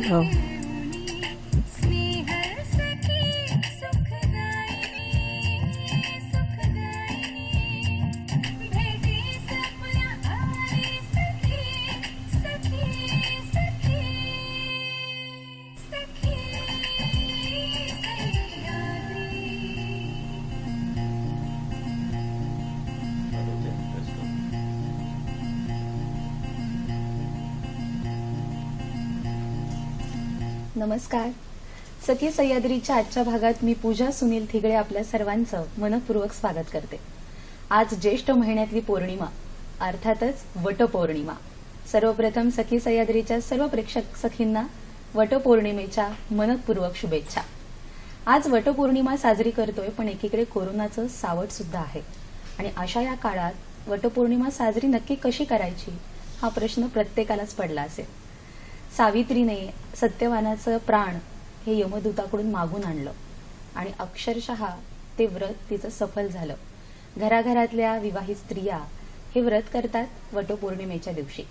हो. नमस्कार. सखी सह्याद्रीच्या आजच्या भागात मी पूजा सुनील थिगळे आपल्या सर्वांचं मनपूर्वक स्वागत करते. आज ज्येष्ठ महिन्यातली पौर्णिमा, अर्थातच वटपौर्णिमा. सर्वप्रथम सखी सह्याद्रीच्या सर्व प्रेक्षक सखींना वटपौर्णिमेच्या मनपूर्वक शुभेच्छा. आज वटपौर्णिमा साजरी करतोय, पण एकीकडे कोरोनाचं सावट सुद्धा आहे आणि अशा या काळात वटपौर्णिमा साजरी नक्की कशी करायची हा प्रश्न प्रत्येकालाच पडला असेल. सावित्रीने सत्यवानाचं प्राण हे यमदूताकडून मागून आणलं आणि अक्षरशः ते व्रत तिचं सफल झालं. घराघरातल्या विवाहित स्त्रिया हे व्रत करतात वटपौर्णिमेच्या दिवशी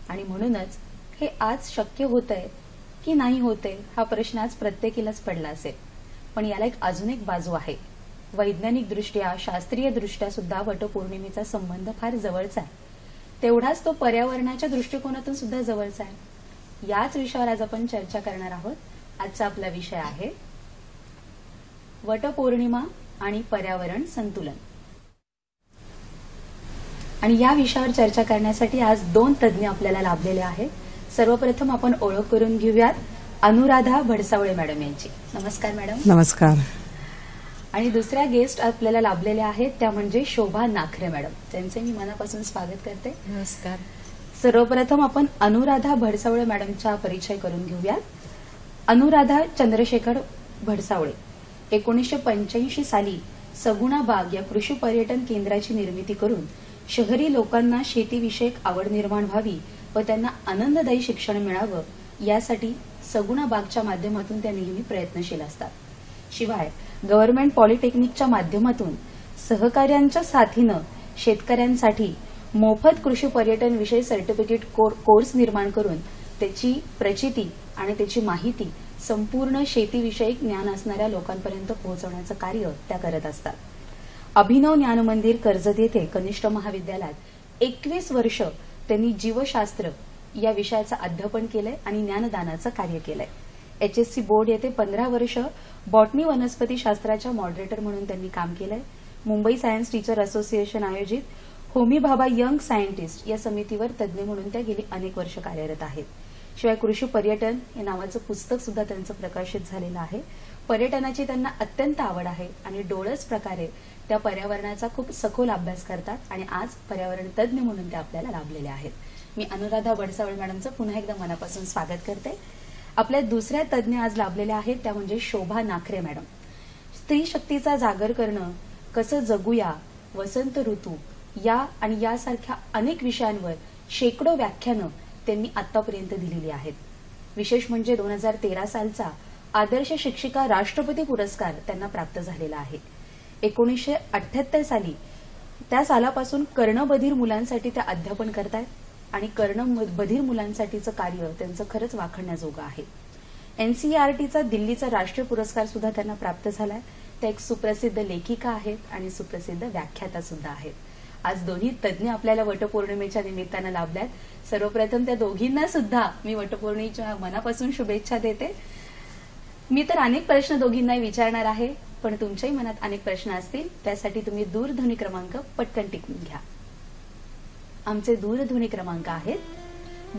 आणि म्हणूनच हे आज शक्य होतंय की नाही होतंय हा प्रश्न आज प्रत्येकीलाच पडला असेल. पण याला अजून एक बाजू आहे. वैज्ञानिक दृष्ट्या, शास्त्रीय दृष्ट्या सुद्धा वटपौर्णिमेचा संबंध फार जवळचा आहे. तेवढाच तो पर्यावरणाच्या दृष्टिकोनातून सुद्धा जवळचा आहे. याच विषयावर आज आपण चर्चा करणार आहोत. आजचा आपला विषय आहे वटपौर्णिमा आणि पर्यावरण संतुलन. आणि या विषयावर चर्चा करण्यासाठी आज दोन तज्ज्ञ आपल्याला लाभलेले आहेत. सर्वप्रथम आपण ओळख करून घेऊयात अनुराधा भडसावळे मॅडम यांची. नमस्कार मॅडम. नमस्कार. आणि दुसऱ्या गेस्ट आपल्याला लाभलेल्या आहेत त्या म्हणजे शोभा नाखरे मॅडम. त्यांचे मी मनापासून स्वागत करते. नमस्कार. सर्वप्रथम आपण अनुराधा भडसावळे मॅडमचा परिचय करून घेऊयात. अनुराधा चंद्रशेखर भडसावळे 1985 साली सगुणा बाग या कृषी पर्यटन केंद्राची निर्मिती करून शहरी लोकांना शेतीविषयक आवड निर्माण व्हावी व त्यांना आनंददायी शिक्षण मिळावं यासाठी सगुणा बागच्या माध्यमातून त्या नेहमी प्रयत्नशील असतात. शिवाय गव्हर्नमेंट पॉलिटेक्निकच्या माध्यमातून सहकार्यांच्या साथीनं शेतकऱ्यांसाठी मोफत कृषी पर्यटन विषयी सर्टिफिकेट कोर्स निर्माण करून त्याची प्रचिती आणि त्याची माहिती संपूर्ण शेतीविषयक ज्ञान असणाऱ्या लोकांपर्यंत पोहोचवण्याचं कार्य त्या करत असतात. अभिनव ज्ञान मंदिर कर्जत येथे कनिष्ठ महाविद्यालयात 21 वर्ष त्यांनी जीवशास्त्र या विषयाचं अध्यापन केलंय आणि ज्ञानदानाचं कार्य केलंय. HSC बोर्ड येथे 15 वर्ष बॉटनी वनस्पती शास्त्राच्या मॉडरेटर म्हणून त्यांनी काम केलंय. मुंबई सायन्स टीचर असोसिएशन आयोजित होमी भाभा यंग सायंटिस्ट या समितीवर तज्ज्ञ म्हणून त्या गेली अनेक वर्ष कार्यरत आहेत. शिवाय कृषी पर्यटन हे नावाचं पुस्तक सुद्धा त्यांचं प्रकाशित झालेलं आहे. पर्यटनाची त्यांना अत्यंत आवड आहे आणि डोळस प्रकारे त्या पर्यावरणाचा खूप सखोल अभ्यास करतात आणि आज पर्यावरण तज्ज्ञ म्हणून त्या आपल्याला लाभलेल्या आहेत. मी अनुराधा भडसावळे मॅडमचं पुन्हा एकदा मनापासून स्वागत करते. आपल्या दुसऱ्या तज्ज्ञ आज लाभलेल्या आहेत त्या म्हणजे शोभा नाखरे मॅडम. स्त्री शक्तीचा जागर करणं, कसं जगूया, वसंत ऋतू या आणि यासारख्या अनेक विषयांवर शेकडो व्याख्यानं त्यांनी आतापर्यंत दिलेली आहेत. विशेष म्हणजे 2013 सालचा आदर्श शिक्षिका राष्ट्रपती पुरस्कार त्यांना प्राप्त झालेला आहे. 1978 साली त्या सालापासून कर्णबधीर मुलांसाठी त्या अध्यापन करतायत आणि कर्णबधीर मुलांसाठीचं कार्य त्यांचं खरंच वाखाणण्याजोगं आहे. NCERTचा दिल्लीचा राष्ट्रीय पुरस्कार सुद्धा त्यांना प्राप्त झालाय. त्या एक सुप्रसिद्ध लेखिका आहेत आणि सुप्रसिद्ध व्याख्याता सुद्धा आहेत. आज दोन्ही तज्ज्ञ आपल्याला वटपौर्णिमेच्या निमित्तानं लाभल्यात. सर्वप्रथम त्या दोघींना सुद्धा मी वटपौर्णिमेच्या मनापासून शुभेच्छा देते. मी तर अनेक प्रश्न दोघींनाही विचारणार आहे, पण तुमच्याही मनात अनेक प्रश्न असतील त्यासाठी तुम्ही दूरध्वनी क्रमांक पटकन टिपून घ्या. आमचे दूरध्वनी क्रमांक आहेत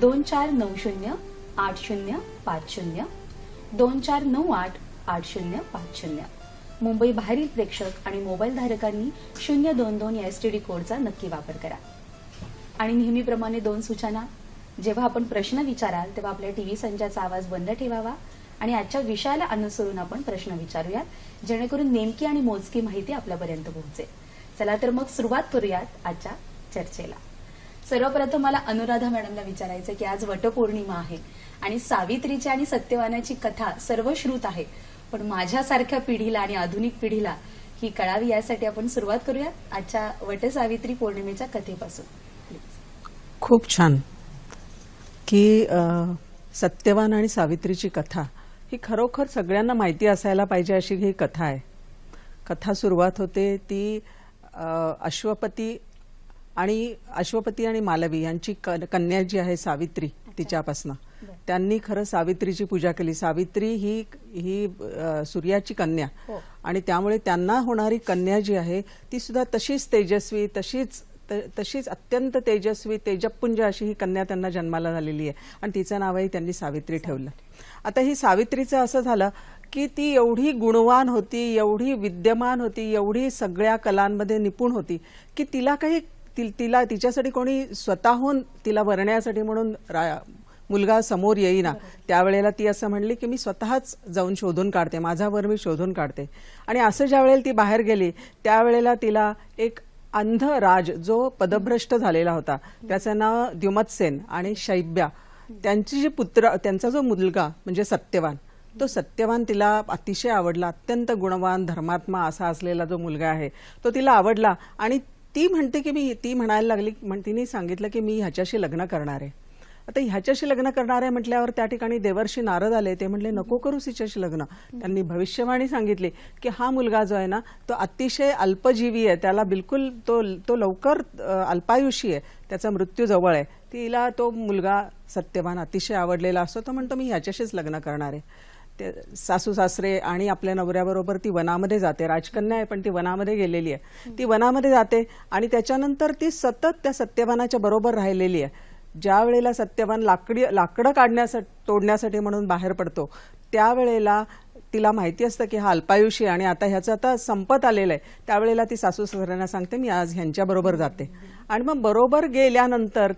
24908050 24988050. मुंबई बाहेरील प्रेक्षक आणि मोबाईल धारकांनी 022 या STD कोडचा नक्की वापर करा. आणि नेहमीप्रमाणे 2 सूचना. जेव्हा आपण प्रश्न विचाराल तेव्हा आपल्या टीव्ही संचाचा आवाज बंद ठेवावा आणि आजच्या विषयाला अनुसरून आपण प्रश्न विचारूयात, जेणेकरून नेमकी आणि मोजकी माहिती आपल्यापर्यंत पोहोचेल. चला तर मग सुरुवात करूयात आजच्या चर्चेला. सर्वप्रथम मला अनुराधा मॅडमला विचारायचं की आज वटपौर्णिमा आहे आणि सावित्रीची आणि सत्यवानाची कथा सर्वश्रुत आहे, पण माझ्यासारख्या पिढीला आणि आधुनिक पिढीला ही कळावी यासाठी आपण सुरुवात करूया आजच्या वटसावित्री पौर्णिमेच्या कथेपासून. खूप छान की सत्यवान आणि सावित्रीची कथा ही खरोखर सगळ्यांना माहिती असायला पाहिजे अशी ही कथा आहे. कथा सुरुवात होते ती अश्वपती आणि मालवी यांची कन्या जी आहे सावित्री तिच्यापासून त्यांनी खरं सावित्रीची पूजा केली. सावित्री ही सूर्याची कन्या आणि त्यामुळे त्यांना होणारी कन्या जी आहे ती सुद्धा तशीच तेजस्वी तशीच अत्यंत तेजस्वी तेजपुंज अशी ही कन्या त्यांना जन्माला झालेली आहे आणि तिचं नावही त्यांनी सावित्री ठेवलं. आता ही सावित्रीचं असं झालं की ती एवढी गुणवान होती, एवढी विद्यमान होती, एवढी सगळ्या कलांमध्ये निपुण होती की तिला तिच्यासाठी कोणी स्वतःहून तिला वरण्यासाठी म्हणून मुलगा समोर येईना. त्यावेळेला ती असं म्हणली की मी स्वतःच जाऊन शोधून काढते, माझा वर मी शोधून काढते. आणि असं ज्या वेळेला ती बाहेर गेली त्यावेळेला तिला एक अंध राज जो पदभ्रष्ट झालेला होता त्याचं नाव द्युमत्सेन आणि शैब्या त्यांची जी त्यांचा जो मुलगा म्हणजे सत्यवान, तो सत्यवान तिला अतिशय आवडला. अत्यंत गुणवान धर्मात्मा असा असलेला जो मुलगा आहे तो तिला आवडला आणि ती म्हणते की ती म्हणायला लागली, तिने सांगितलं की मी ह्याच्याशी लग्न करणार आहे. आता ह्याच्याशी लग्न करणार आहे म्हटल्यावर त्या ठिकाणी देवर्षी नारद आले. ते म्हणले नको करूस हिच्याशी लग्न. त्यांनी भविष्यवाणी सांगितली की हा मुलगा जो आहे ना तो अतिशय अल्पजीवी आहे, त्याला बिलकुल तो लवकर अल्पायुषी आहे, त्याचा मृत्यू जवळ आहे. तिला तो मुलगा सत्यवान अतिशय आवडलेला असतो. तो म्हणतो मी ह्याच्याशीच लग्न करणार आहे. सासू सासरे आणि आपल्या नवऱ्याबरोबर ती वनामध्ये जाते. राजकन्या आहे पण ती वनामध्ये गेलेली आहे. ती वनामध्ये जाते आणि त्याच्यानंतर ती सतत त्या सत्यवानाच्या बरोबर राहिलेली आहे. ज्या वेळेला सत्यवान लाकडं तोडण्यासाठी म्हणून बाहेर पडतो त्यावेळेला तिला माहिती असतं की हा अल्पायुषी आणि आता ह्याचं आता संपत आलेलं आहे. त्यावेळेला ती सासू सासऱ्यांना सांगते मी आज ह्यांच्या बरोबर जाते. आणि मग बरोबर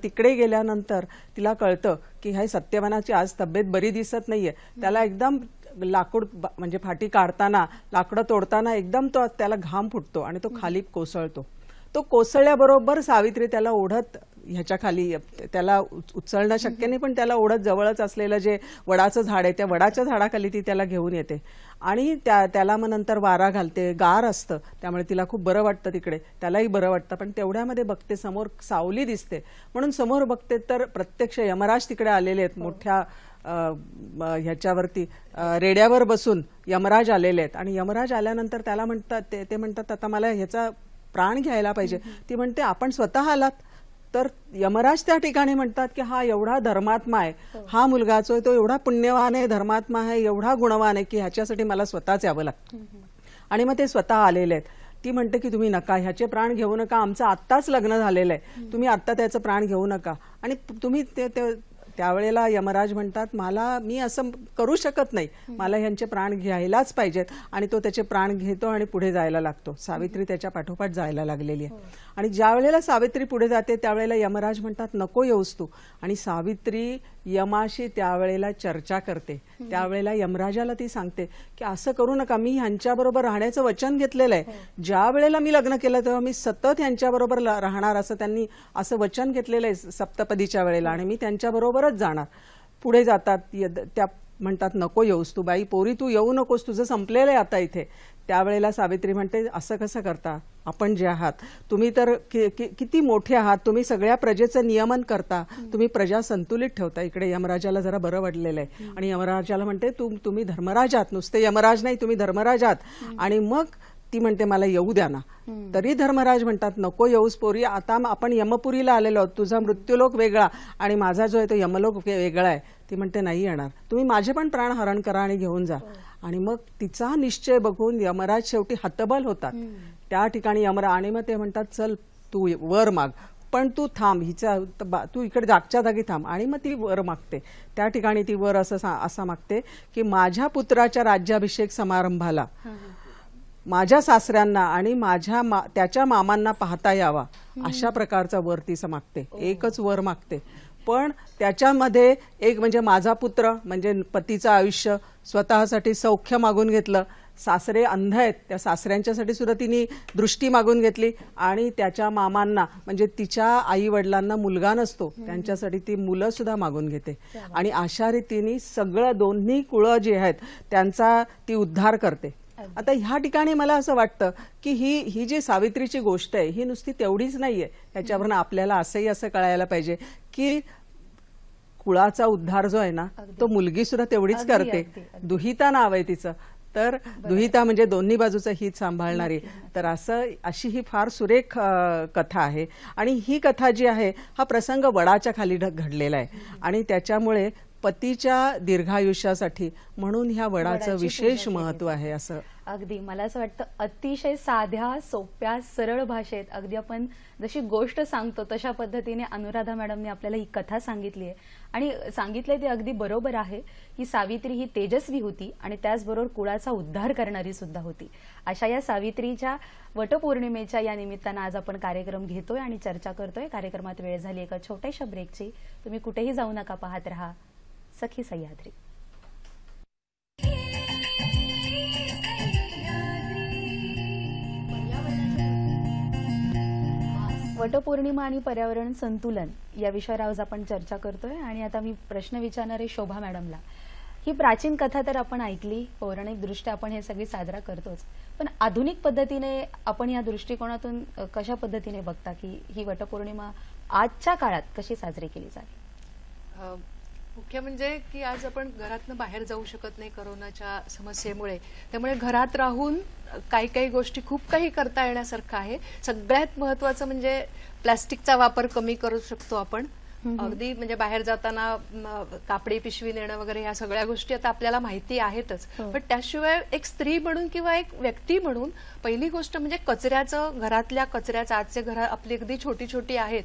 तिकडे गेल्यानंतर तिला कळतं की ह्या सत्यवानाची आज तब्येत बरी दिसत नाहीये. त्याला एकदम लाकूड म्हणजे फाटी काढताना लाकडं तोडताना एकदम त्याला घाम फुटतो आणि तो खाली कोसळतो. तो कोसळल्याबरोबर सावित्री त्याला ओढत ह्याच्या खाली, त्याला उचलणं शक्य नाही पण त्याला ओढत जवळच असलेलं जे वडाचं झाड आहे त्या वडाच्या झाडाखाली ती त्याला घेऊन येते आणि त्याला मग नंतर वारा घालते. गार असतं त्यामुळे तिला खूप बरं वाटतं, तिकडे त्यालाही बरं वाटतं. पण तेवढ्यामध्ये बघते समोर सावली दिसते म्हणून समोर बघते तर प्रत्यक्ष यमराज तिकडे आलेले आहेत. मोठ्या ह्याच्यावरती रेड्यावर बसून यमराज आलेले आहेत आणि यमराज आल्यानंतर त्याला म्हणतात ते म्हणतात आता मला ह्याचा प्राण घ्यायला पाहिजे. ती म्हणते आपण स्वतः आलात. तर यमराज त्या ठिकाणी म्हणतात की हा एवढा धर्मात्मा आहे, हा मुलगा जो तो एवढा पुण्यवान आहे, धर्मात्मा आहे, एवढा गुणवान आहे की ह्याच्यासाठी मला स्वतःच यावं लागतं. आणि मग ते स्वतः आलेले आहेत. ती म्हणते की तुम्ही नका, ह्याचे प्राण घेऊ नका, आमचं आत्ताच लग्न झालेलं आहे, तुम्ही आत्ता त्याचं प्राण घेऊ नका. आणि तुम्ही त्यावेळेला यमराज म्हणतात मी असं करू शकत नाही, मला ह्यांचे प्राण घ्यायलाच पाहिजेत. आणि तो त्याचे प्राण घेतो आणि पुढे जायला लागतो. सावित्री त्याच्या पाठोपाठ जायला लागलेली आहे. आणि ज्या वेळेला सावित्री पुढे जाते त्यावेळेला यमराज म्हणतात नको येऊस तू. आणि सावित्री यमाशी त्यावेळेला चर्चा करते. त्यावेळेला यमराजाला ती सांगते की असं करू नका, मी ह्यांच्याबरोबर राहण्याचं वचन घेतलेलं आहे. ज्या वेळेला मी लग्न केलं तेव्हा मी सतत ह्यांच्याबरोबर राहणार असं त्यांनी असं वचन घेतलेलं आहे सप्तपदीच्या वेळेला आणि मी त्यांच्याबरोबरच जाणार. पुढे जातात त्या म्हणतात नको येऊस तू बाई, पोरी तू येऊ नकोस, तुझं संपलेलं आहे आता इथे. त्यावेळेला सावित्री म्हणते असं कसं करता, आपण जे आहात तुम्ही तर किती मोठे आहात, तुम्ही सगळ्या प्रजेचं नियमन करता, तुम्ही प्रजा संतुलित ठेवता. इकडे यमराजाला जरा बरं वाटलेलं आहे आणि यमराजाला म्हणते तुम्ही धर्मराज आहात, नुसते यमराज नाही तुम्ही धर्मराज आहात. आणि मग ती म्हणते मला येऊ द्या ना. तरी धर्मराज म्हणतात नको येऊस पोरी, आता आपण यमपुरीला आलेलो आहोत, तुझा मृत्यूलोक वेगळा आणि माझा जो आहे तो यमलोक वेगळा आहे. ती म्हणते नाही येणार, तुम्ही माझे पण प्राण हरण करा आणि घेऊन जा. आणि मग तिचा निश्चय बघून यमराज शेवटी हतबल होतात. त्या ठिकाणी आणि मग ते म्हणतात चल तू वर माग, पण तू थांब, तू इकडे जागच्या जागी थांब. आणि मग ती वर मागते. त्या ठिकाणी ती वर असं मागते की माझ्या पुत्राच्या राज्याभिषेक समारंभाला माझ्या सासऱ्यांना आणि त्याच्या मामांना पाहता यावा अशा प्रकारचा वर ती मागते. एकच वर मागते पण त्याच्यामध्ये एक म्हणजे माझा पुत्र म्हणजे पतीचं आयुष्य, स्वतःसाठी सौख्य मागून घेतलं. सासरे अंध आहेत, त्या सासऱ्यांच्यासाठी सुद्धा तिने दृष्टी मागून घेतली आणि त्याच्या मामांना म्हणजे तिच्या आई वडिलांना मुलगा नसतो त्यांच्यासाठी ती मुलं सुद्धा मागून घेते. आणि अशा रीतीने सगळं दोन्ही कुळं जी आहेत त्यांचा ती उद्धार करते. आता ह्या ठिकाणी मला असं वाटतं की ही जी सावित्रीची गोष्ट आहे ही नुसती तेवढीच नाहीये. ह्याच्यावरून आपल्याला असंही असं कळायला पाहिजे की कुळाचा उद्धार जो आहे ना तो मुलगी सुद्धा तेवढीच अगदी, करते. अगदी, अगदी. दुहिता नाव आहे तिचं. तर दुहिता म्हणजे दोन्ही बाजूचं हित सांभाळणारी. तर अशी ही फार सुरेख कथा आहे. आणि ही कथा जी आहे हा प्रसंग वडाच्या खाली घडलेला आहे आणि त्याच्यामुळे पतीच्या दीर्घायुष्यासाठी म्हणून ह्या वडाचं वडाची विशेष पूजा महत्व केली आहे असं. अगदी मला असं वाटतं अतिशय साध्या सोप्या सरळ भाषेत अगदी आपण जशी गोष्ट सांगतो तशा पद्धतीने अनुराधा मॅडमने आपल्याला ही कथा सांगितली आहे आणि सांगितलंय ते अगदी बरोबर आहे की सावित्री ही तेजस्वी होती आणि त्याचबरोबर कुळाचा उद्धार करणारी सुद्धा होती. अशा या सावित्रीच्या वटपौर्णिमेच्या या निमित्तानं आज आपण कार्यक्रम घेतोय आणि चर्चा करतोय. कार्यक्रमात वेळ झाली एका छोट्याशा ब्रेकची. तुम्ही कुठेही जाऊ नका, पाहत रहा सखी सह्याद्री. वटपौर्णिमा आणि पर्यावरण संतुलन या विषयावर आज आपण चर्चा करतोय आणि आता मी प्रश्न विचारणार आहे शोभा मॅडमला. ही प्राचीन कथा तर आपण ऐकली, पौराणिक दृष्ट्या आपण हे सगळी साजरा करतोच, पण आधुनिक पद्धतीने आपण या दृष्टिकोनातून कशा पद्धतीने बघता की ही वटपौर्णिमा आजच्या काळात कशी साजरी केली जाते? मुख्य म्हणजे की आज आपण घरातनं बाहेर जाऊ शकत नाही कोरोनाच्या समस्येमुळे. त्यामुळे घरात राहून काही गोष्टी खूप काही करता येण्यासारखं आहे. सगळ्यात महत्वाचं म्हणजे प्लास्टिकचा वापर कमी करू शकतो आपण. अगदी म्हणजे बाहेर जाताना कापडी पिशवी नेणं वगैरे ह्या सगळ्या गोष्टी आता आपल्याला माहिती आहेतच. पण त्याशिवाय एक स्त्री म्हणून किंवा एक व्यक्ती म्हणून पहिली गोष्ट म्हणजे कचऱ्याचं, घरातल्या कचऱ्याचं, आजचे घर आपली अगदी छोटी छोटी आहेत,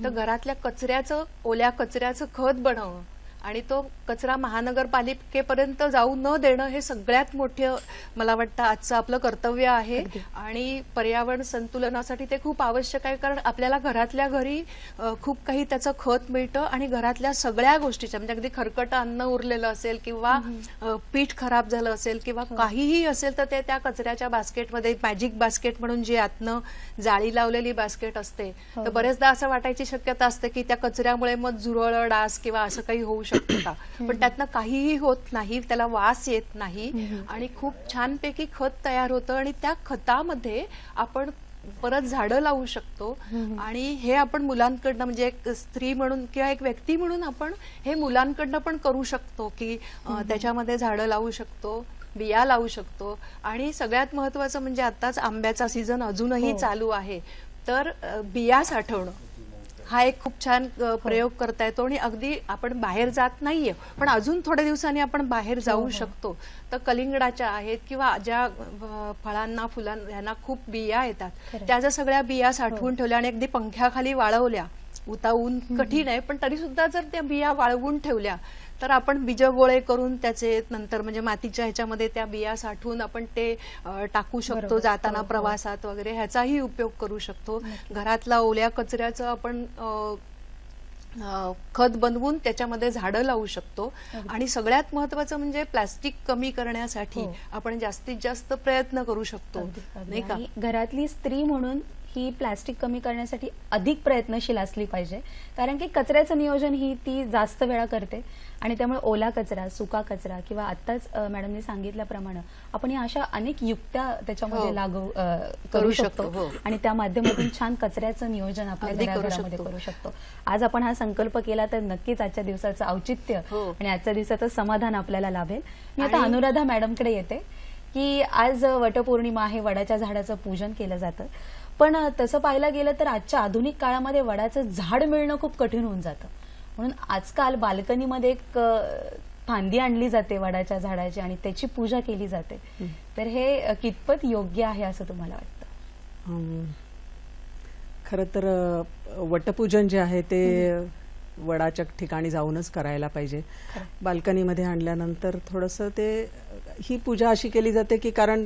तर घरातल्या कचऱ्याचं, ओल्या कचऱ्याचं खत बनवणं आणि तो कचरा महानगरपालिकेपर्यंत जाऊ न देणं हे सगळ्यात मोठं मला वाटतं आजचं आपलं कर्तव्य आहे. आणि पर्यावरण संतुलनासाठी ते खूप आवश्यक आहे, कारण आपल्याला घरातल्या घरी खूप काही त्याचं खत मिळतं आणि घरातल्या सगळ्या गोष्टीच्या म्हणजे अगदी खरकट अन्न उरलेलं असेल किंवा पीठ खराब झालं असेल किंवा काहीही असेल तर ते त्या कचऱ्याच्या बास्केटमध्ये, मॅजिक बास्केट म्हणून जी आतनं जाळी लावलेली बास्केट असते, तर बरेचदा असं वाटायची शक्यता असते की त्या कचऱ्यामुळे मग झुरळ, डास किंवा असं काही होऊ शकतं का, पण त्यातनं काहीही होत नाही, त्याला वास येत नाही आणि खूप छानपैकी खत तयार होतं आणि त्या खतामध्ये आपण परत झाडं लावू शकतो. आणि हे आपण मुलांकडनं म्हणजे एक स्त्री म्हणून किंवा एक व्यक्ती म्हणून आपण हे मुलांकडनं पण करू शकतो की त्याच्यामध्ये झाडं लावू शकतो, बिया लावू शकतो. आणि सगळ्यात महत्वाचं म्हणजे आताच आंब्याचा सीझन अजूनही चालू आहे, तर बिया साठवणं हा एक खूप छान प्रयोग करता येतो. आणि अगदी आपण बाहेर जात नाहीये पण अजून थोड्या दिवसांनी आपण बाहेर जाऊ शकतो, तर कलिंगडाच्या आहेत किंवा ज्या फळांना, फुलांना ह्यांना खूप बिया येतात, त्या जर सगळ्या बिया साठवून ठेवल्या आणि अगदी पंख्याखाली वाळवल्या, ऊन कठीण आहे पण तरी सुद्धा जर त्या बिया वाळवून ठेवल्या तर आपण बीजगोळे करून त्याचे नंतर म्हणजे मातीच्या ह्याच्यामध्ये त्या बिया साठवून आपण ते टाकू शकतो जाताना प्रवासात वगैरे, ह्याचाही उपयोग करू शकतो. घरातला ओल्या कचऱ्याचं आपण खत बनवून त्याच्यामध्ये झाडं लावू शकतो. आणि सगळ्यात महत्वाचं म्हणजे प्लास्टिक कमी करण्यासाठी आपण जास्तीत जास्त प्रयत्न करू शकतो, नाही का? घरातली स्त्री म्हणून ही प्लास्टिक कमी करण्यासाठी अधिक प्रयत्नशील असली पाहिजे, कारण की कचऱ्याचं नियोजन ही ती जास्त वेळा करते आणि त्यामुळे ओला कचरा, सुका कचरा किंवा आताच मॅडमने सांगितल्याप्रमाणे आपण या अशा अनेक युक्त्या त्याच्यामध्ये लागू करू शकतो आणि त्या माध्यमातून छान कचऱ्याचं नियोजन आपल्या घरामध्ये करू शकतो. आज आपण हा संकल्प केला तर नक्कीच आजच्या दिवसाचं औचित्य आणि आजच्या दिवसाचं समाधान आपल्याला लाभेल. मी आता अनुराधा मॅडमकडे येते की आज वटपौर्णिमा आहे, वडाच्या झाडाचं पूजन केलं जातं, पण तसं पाहायला गेलं तर आजच्या आधुनिक काळामध्ये वडाचं झाड मिळणं खूप कठीण होऊन जातं. म्हणून आजकाल बाल्कनीमध्ये एक फांदी आणली जाते वडाच्या झाडाची आणि त्याची पूजा केली जाते. तर हे कितपत योग्य आहे असं तुम्हाला वाटतं? खरं तर वटपूजन जे आहे ते वडाच्या ठिकाणी जाऊनच करायला पाहिजे. बाल्कनीमध्ये आणल्यानंतर थोडंसं ते ही पूजा अशी केली जाते की कारण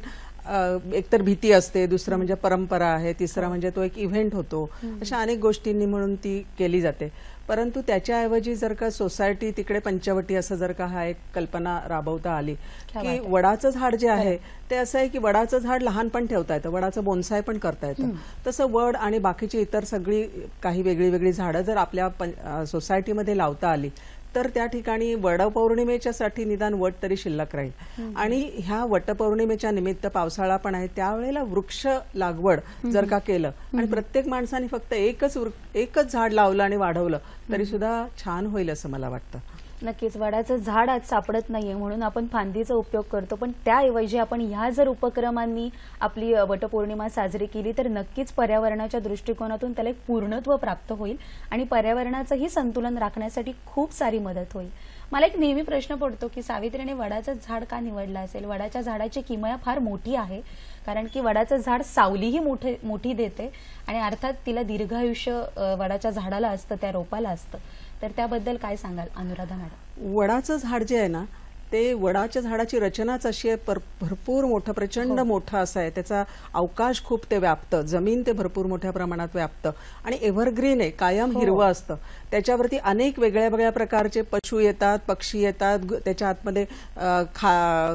एकतर भीती असते, दुसरं म्हणजे परंपरा आहे, तिसरा म्हणजे तो एक इव्हेंट होतो, अशा अनेक गोष्टींनी म्हणून ती केली जाते. परंतु त्याच्याऐवजी जर का सोसायटी तिकडे पंचवटी असं जर का हा एक कल्पना राबवता आली की वडाचं झाड जे आहे ते असं आहे की वडाचं झाड लहान पण ठेवता येतं, वडाचं बोनसाय पण करता येतं, तसं वड आणि बाकीची इतर सगळी काही वेगळी वेगळी झाडं जर आपल्या सोसायटीमध्ये लावता आली तर त्या ठिकाणी वटपौर्णिमेच्या साठी निदान वट तरी शिल्लक राहील. आणि ह्या वटपौर्णिमेच्या निमित्त पावसाळा पण आहे, त्यावेळेला वृक्ष लागवड जर का केलं आणि प्रत्येक माणसाने फक्त एकच झाड लावलं आणि वाढवलं तरी सुद्धा छान होईल असं मला वाटतं. नक्कीच. वडाचं झाड आज सापडत नाहीये म्हणून आपण फांदीचा उपयोग करतो, पण त्याऐवजी आपण ह्या जर उपक्रमांनी आपली वटपौर्णिमा साजरी केली तर नक्कीच पर्यावरणाच्या दृष्टिकोनातून त्याला एक पूर्णत्व प्राप्त होईल आणि पर्यावरणाचंही संतुलन राखण्यासाठी खूप सारी मदत होईल. मला एक नेहमी प्रश्न पडतो की सावित्रीने वडाचं झाड का निवडलं असेल? वडाच्या झाडाची किमया फार मोठी आहे, कारण की वडाचं झाड सावलीही मोठी देते आणि अर्थात तिला दीर्घायुष्य वडाच्या झाडाला असतं, त्या रोपाला असतं. तर त्याबद्दल काय सांगाल अनुराधा मॅडम? वडाचं झाड जे आहे ना, ते वडाच्या झाडाची रचनाच अशी आहे, भरपूर मोठं, प्रचंड मोठं असं आहे. त्याचा अवकाश खूप ते व्यापतं, जमीन ते भरपूर मोठ्या प्रमाणात व्यापतं आणि एव्हरग्रीन आहे, कायम हिरवं असतं. त्याच्यावरती अनेक वेगळ्या प्रकारचे पशु येतात, पक्षी येतात, त्याच्या आतमध्ये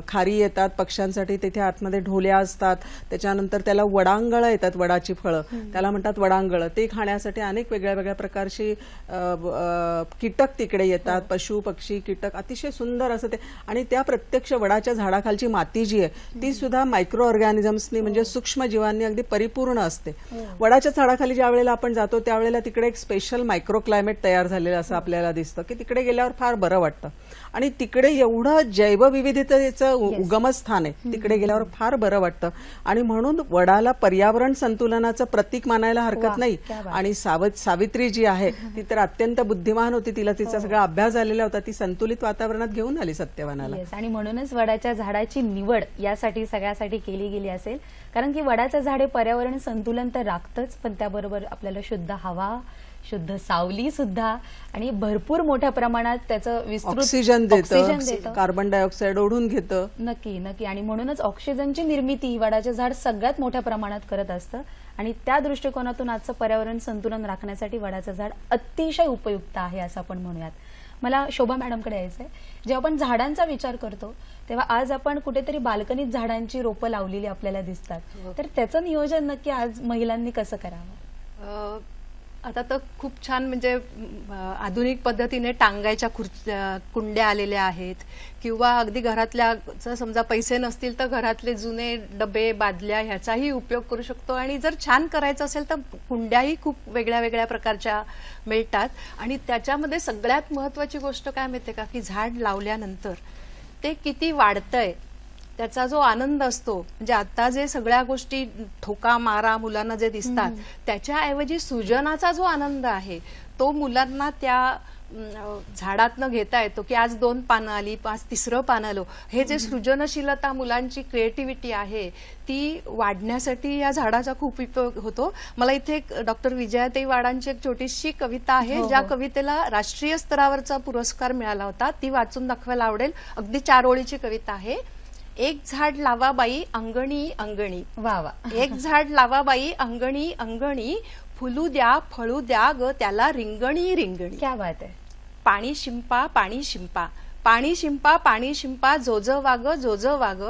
खारी येतात पक्ष्यांसाठी, तिथे आतमध्ये ढोल्या असतात. त्याच्यानंतर त्याला वडांगळं येतात, वडाची फळं, त्याला म्हणतात वडांगळं. ते खाण्यासाठी अनेक वेगळ्या प्रकारची कीटक तिकडे येतात, पशु पक्षी कीटक, अतिशय सुंदर असं ते. आणि त्या प्रत्यक्ष वडाच्या झाडाखालची माती जी आहे ती सुद्धा मायक्रो ऑर्गॅनिझम्सनी म्हणजे सूक्ष्म जीवांनी अगदी परिपूर्ण असते. वडाच्या झाडाखाली ज्या वेळेला आपण जातो त्यावेळेला तिकडे एक स्पेशल मायक्रो क्लायमेट तयार झालेलं असं आपल्याला दिसतं की तिकडे गेल्यावर फार बरं वाटतं. आणि तिकडे एवढं जैवविविधतेचं उगमस्थान आहे, तिकडे गेल्यावर फार बरं वाटतं. आणि म्हणून वडाला पर्यावरण संतुलनाचं प्रतीक मानायला हरकत नाही. आणि सावित्री जी आहे ती तर अत्यंत बुद्धिमान होती, तिला तिचा सगळा अभ्यास झालेला होता, ती संतुलित वातावरणात घेऊन आली सत्यवानाला. आणि म्हणूनच वडाच्या झाडाची निवड यासाठी सगळ्यासाठी केली गेली असेल, कारण की वडाचं झाड हे पर्यावरण संतुलन तर राखतच, पण त्याबरोबर आपल्याला शुद्ध हवा, शुद्ध सावली सुद्धा आणि भरपूर मोठ्या प्रमाणात त्याचं विस्तृत ऑक्सिजन देतं, कार्बन डायऑक्साईड ओढून घेतं. नक्की. आणि म्हणूनच ऑक्सिजनची निर्मिती वडाचे झाड सगळ्यात मोठ्या प्रमाणात करत असतं आणि त्या दृष्टिकोनातून आजचं पर्यावरण संतुलन राखण्यासाठी वडाचं झाड अतिशय उपयुक्त आहे असं आपण म्हणूयात. मला शोभा मॅडमकडे यायचंय. जेव्हा आपण झाडांचा विचार करतो तेव्हा आज आपण कुठेतरी बाल्कनीत झाडांची रोपं लावलेली आपल्याला दिसतात, तर त्याचं नियोजन नक्की आज महिलांनी कसं करावं? आता तर खूप छान म्हणजे आधुनिक पद्धतीने टांगायच्या कुंड्या आलेल्या आहेत किंवा अगदी घरातल्या समजा पैसे नसतील तर घरातले जुने डबे बादल्या ह्याचाही उपयोग करू शकतो. आणि जर छान करायचं असेल तर कुंड्याही खूप वेगळ्या प्रकारच्या मिळतात. आणि त्याच्यामध्ये सगळ्यात महत्वाची गोष्ट काय माहितीये का, की झाड लावल्यानंतर ते किती वाढतंय त्याचा जो आनंद असतो, म्हणजे आता जे सगळ्या गोष्टी ठोका मारा मुलांना जे दिसतात त्याच्याऐवजी सृजनाचा जो आनंद आहे तो मुलांना त्या झाडातनं घेता येतो. की आज 2 पानं आली, आज 3रं पान आलं. हे जे सृजनशीलता, मुलांची क्रिएटिव्हिटी आहे ती वाढण्यासाठी या झाडाचा खूप उपयोग होतो. मला इथे डॉक्टर विजयाताई वाडांची एक छोटीशी कविता आहे, ज्या कवितेला राष्ट्रीय स्तरावरचा पुरस्कार मिळाला होता, ती वाचून दाखवायला आवडेल. अगदी 4 ओळीची कविता आहे. एक झाड लावा बाई अंगणी अंगणी, वा. एक झाड लावा बाई अंगणी अंगणी, फुलू द्या फळू द्या ग त्याला रिंगणी रिंगणी. क्या बात आहे. पाणी शिंपा पाणी शिंपा, पाणी शिंपा पाणी शिंपा, जोज वाग जोज वाग,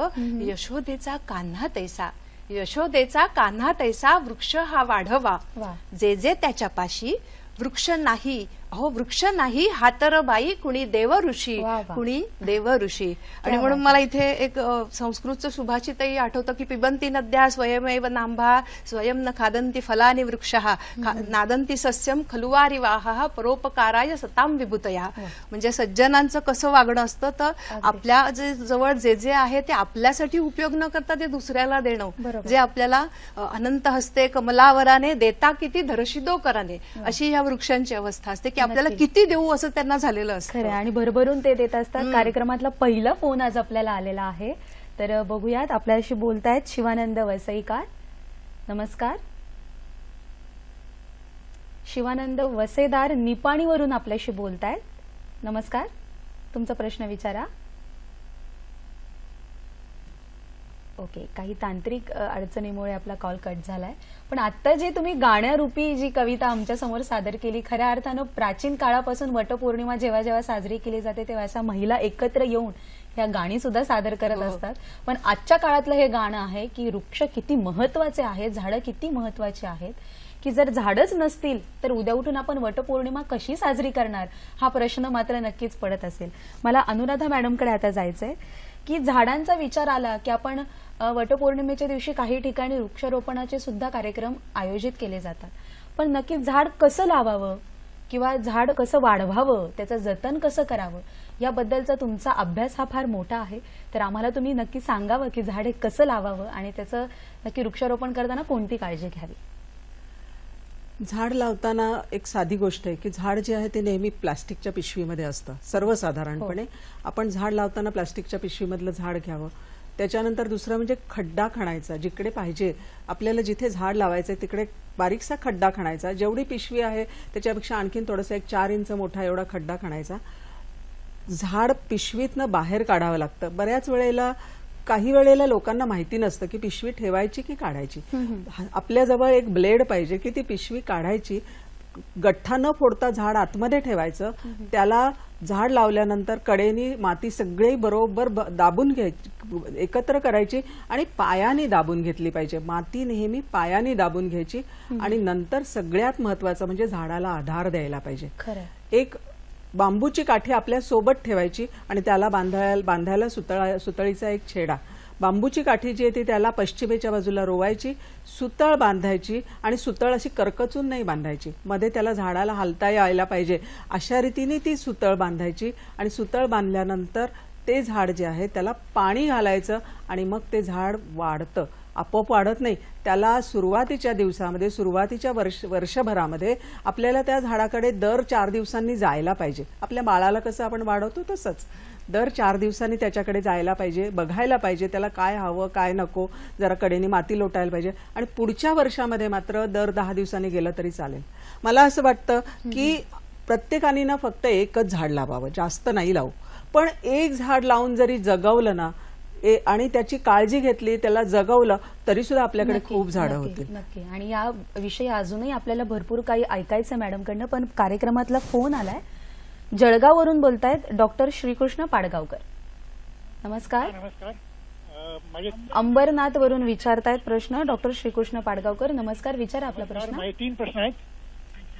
यशोदेचा कान्हा तैसा, यशोदेचा कान्हा तैसा, वृक्ष हा वाढवा जे जे त्याच्यापाशी, वृक्ष नाही अहो वृक्ष नाही हा तर बाई कुणी देव ऋषी, कुणी देव ऋषी. आणि म्हणून मला इथे एक संस्कृतचं सुभाषितही आठवतं की पिबंती नद्या स्वयमेव नांभा, स्वयं न खादंती फलानी वृक्षः, नादंती सस्यम खलुवारी वाहा, परोपकाराय सताम विभूतया. म्हणजे सज्जनांचं कसं वागणं असतं तर आपल्या जे जवळ जे जे आहे ते आपल्यासाठी उपयोग न करता ते दुसऱ्याला देणं, जे आपल्याला अनंत हस्ते कमलावराने देता किती धरशिदो कराने, अशी या वृक्षांची अवस्था असते की आपल्याला किती देऊ असं त्यांना झालेलं असतं. खरं आणि भरभरून ते देत असतात. कार्यक्रमातला पहिला फोन आज आपल्याला आलेला आहे, तर बघूयात. आपल्याशी बोलतायत शिवानंद वसईकार. नमस्कार. शिवानंद वसेदार निपाणीवरून आपल्याशी बोलतायत. नमस्कार, तुमचा प्रश्न विचारा. ओके, काही तांत्रिक अडचणीमुळे आपला कॉल कट झालाय. पण आता जे तुम्ही गाण्यारूपी जी कविता आमच्या समोर सादर केली, खऱ्या अर्थानं प्राचीन काळापासून वटपौर्णिमा जेव्हा जेव्हा साजरी केली जाते तेव्हा अशा महिला एकत्र येऊन ह्या गाणी सुद्धा सादर करत असतात. पण आजच्या काळातलं हे गाणं आहे की वृक्ष किती महत्वाचे आहेत, झाडं किती महत्वाची आहेत की जर झाडच नसतील तर उद्या उठून आपण वटपौर्णिमा कशी साजरी करणार, हा प्रश्न मात्र नक्कीच पडत असेल. मला अनुराधा मॅडमकडे आता जायचंय की झाडांचा विचार आला की आपण वटपौर्णिमेच्या दिवशी काही ठिकाणी वृक्षारोपणाचे सुद्धा कार्यक्रम आयोजित केले जातात, पण नक्की झाड कसं लावावं किंवा झाड कसं वाढवावं, त्याचं जतन कसं करावं, याबद्दलचा तुमचा अभ्यास हा फार मोठा आहे. तर आम्हाला तुम्ही नक्की सांगावं की झाड हे कसं लावावं आणि त्याचं नक्की वृक्षारोपण करताना कोणती काळजी घ्यावी. झाड लावताना एक साधी गोष्ट आहे की झाड जे आहे ते नेहमी प्लास्टिकच्या पिशवीमध्ये असतं सर्वसाधारणपणे. आपण झाड लावताना प्लास्टिकच्या पिशवीमधलं झाड घ्यावं. त्याच्यानंतर दुसरं म्हणजे खड्डा खणायचा. जिकडे पाहिजे आपल्याला जिथे झाड लावायचं तिकडे बारीकसा खड्डा खणायचा. जेवढी पिशवी आहे त्याच्यापेक्षा आणखीन थोडंसं एक 4 इंच मोठा एवढा खड्डा खणायचा. झाड पिशवीतनं बाहेर काढावं लागतं. बऱ्याच वेळेला काही वेळेला लोकांना माहिती नसतं की पिशवी ठेवायची की काढायची. आपल्याजवळ एक ब्लेड पाहिजे की ती पिशवी काढायची, गठ्ठा न फोडता झाड आतमध्ये ठेवायचं. त्याला झाड लावल्यानंतर कडेनी माती सगळी बरोबर दाबून घ्यायची, एकत्र करायची आणि पायाने दाबून घेतली पाहिजे. माती नेहमी पायाने दाबून घ्यायची आणि नंतर सगळ्यात महत्वाचं म्हणजे झाडाला आधार द्यायला पाहिजे. एक बांबूची काठी आपल्या सोबत ठेवायची आणि त्याला बांधायला सुतळीचा एक छेडा. बांबूची काठी जी आहे ती त्याला पश्चिमेच्या बाजूला रोवायची, सुतळ बांधायची आणि सुतळ अशी करकचून नाही बांधायची. मध्ये त्याला झाडाला हलता यायला पाहिजे अशा रीतीने ती सुतळ बांधायची. आणि सुतळ बांधल्यानंतर ते झाड जे आहे त्याला पाणी घालायचं आणि मग ते झाड वाढतं. आपोआप वाढत नाही. त्याला सुरुवातीच्या दिवसामध्ये, सुरुवातीच्या वर्षभरामध्ये आपल्याला त्या झाडाकडे दर 4 दिवसांनी जायला पाहिजे. आपल्या बाळाला कसं आपण वाढवतो तसंच दर 4 दिवसांनी त्याच्याकडे जायला पाहिजे, बघायला पाहिजे त्याला काय हवं काय नको, जरा कडेने माती लोटायला पाहिजे. आणि पुढच्या वर्षामध्ये मात्र दर 10 दिवसांनी गेलं तरी चालेल. मला असं वाटतं की प्रत्येकाने ना फक्त एकच झाड लावावं, जास्त नाही लावू, पण एक झाड लावून जरी जगवलं ना आणि त्याची काळजी घेतली, त्याला जगवलं तरी सुद्धा आपल्याकडे खूप झाडं होतील. नक्की. आणि या विषयी अजूनही आपल्याला भरपूर काही ऐकायचं मॅडमकडनं, पण कार्यक्रमातला फोन आलाय. जळगाववरून बोलतायत डॉक्टर श्रीकृष्ण पाडगावकर. नमस्कार. नमस्कार. अंबरनाथ वरून विचारतायत प्रश्न डॉक्टर श्रीकृष्ण पाडगावकर. नमस्कार, विचारा आपला प्रश्न. माझे 3 प्रश्न आहेत.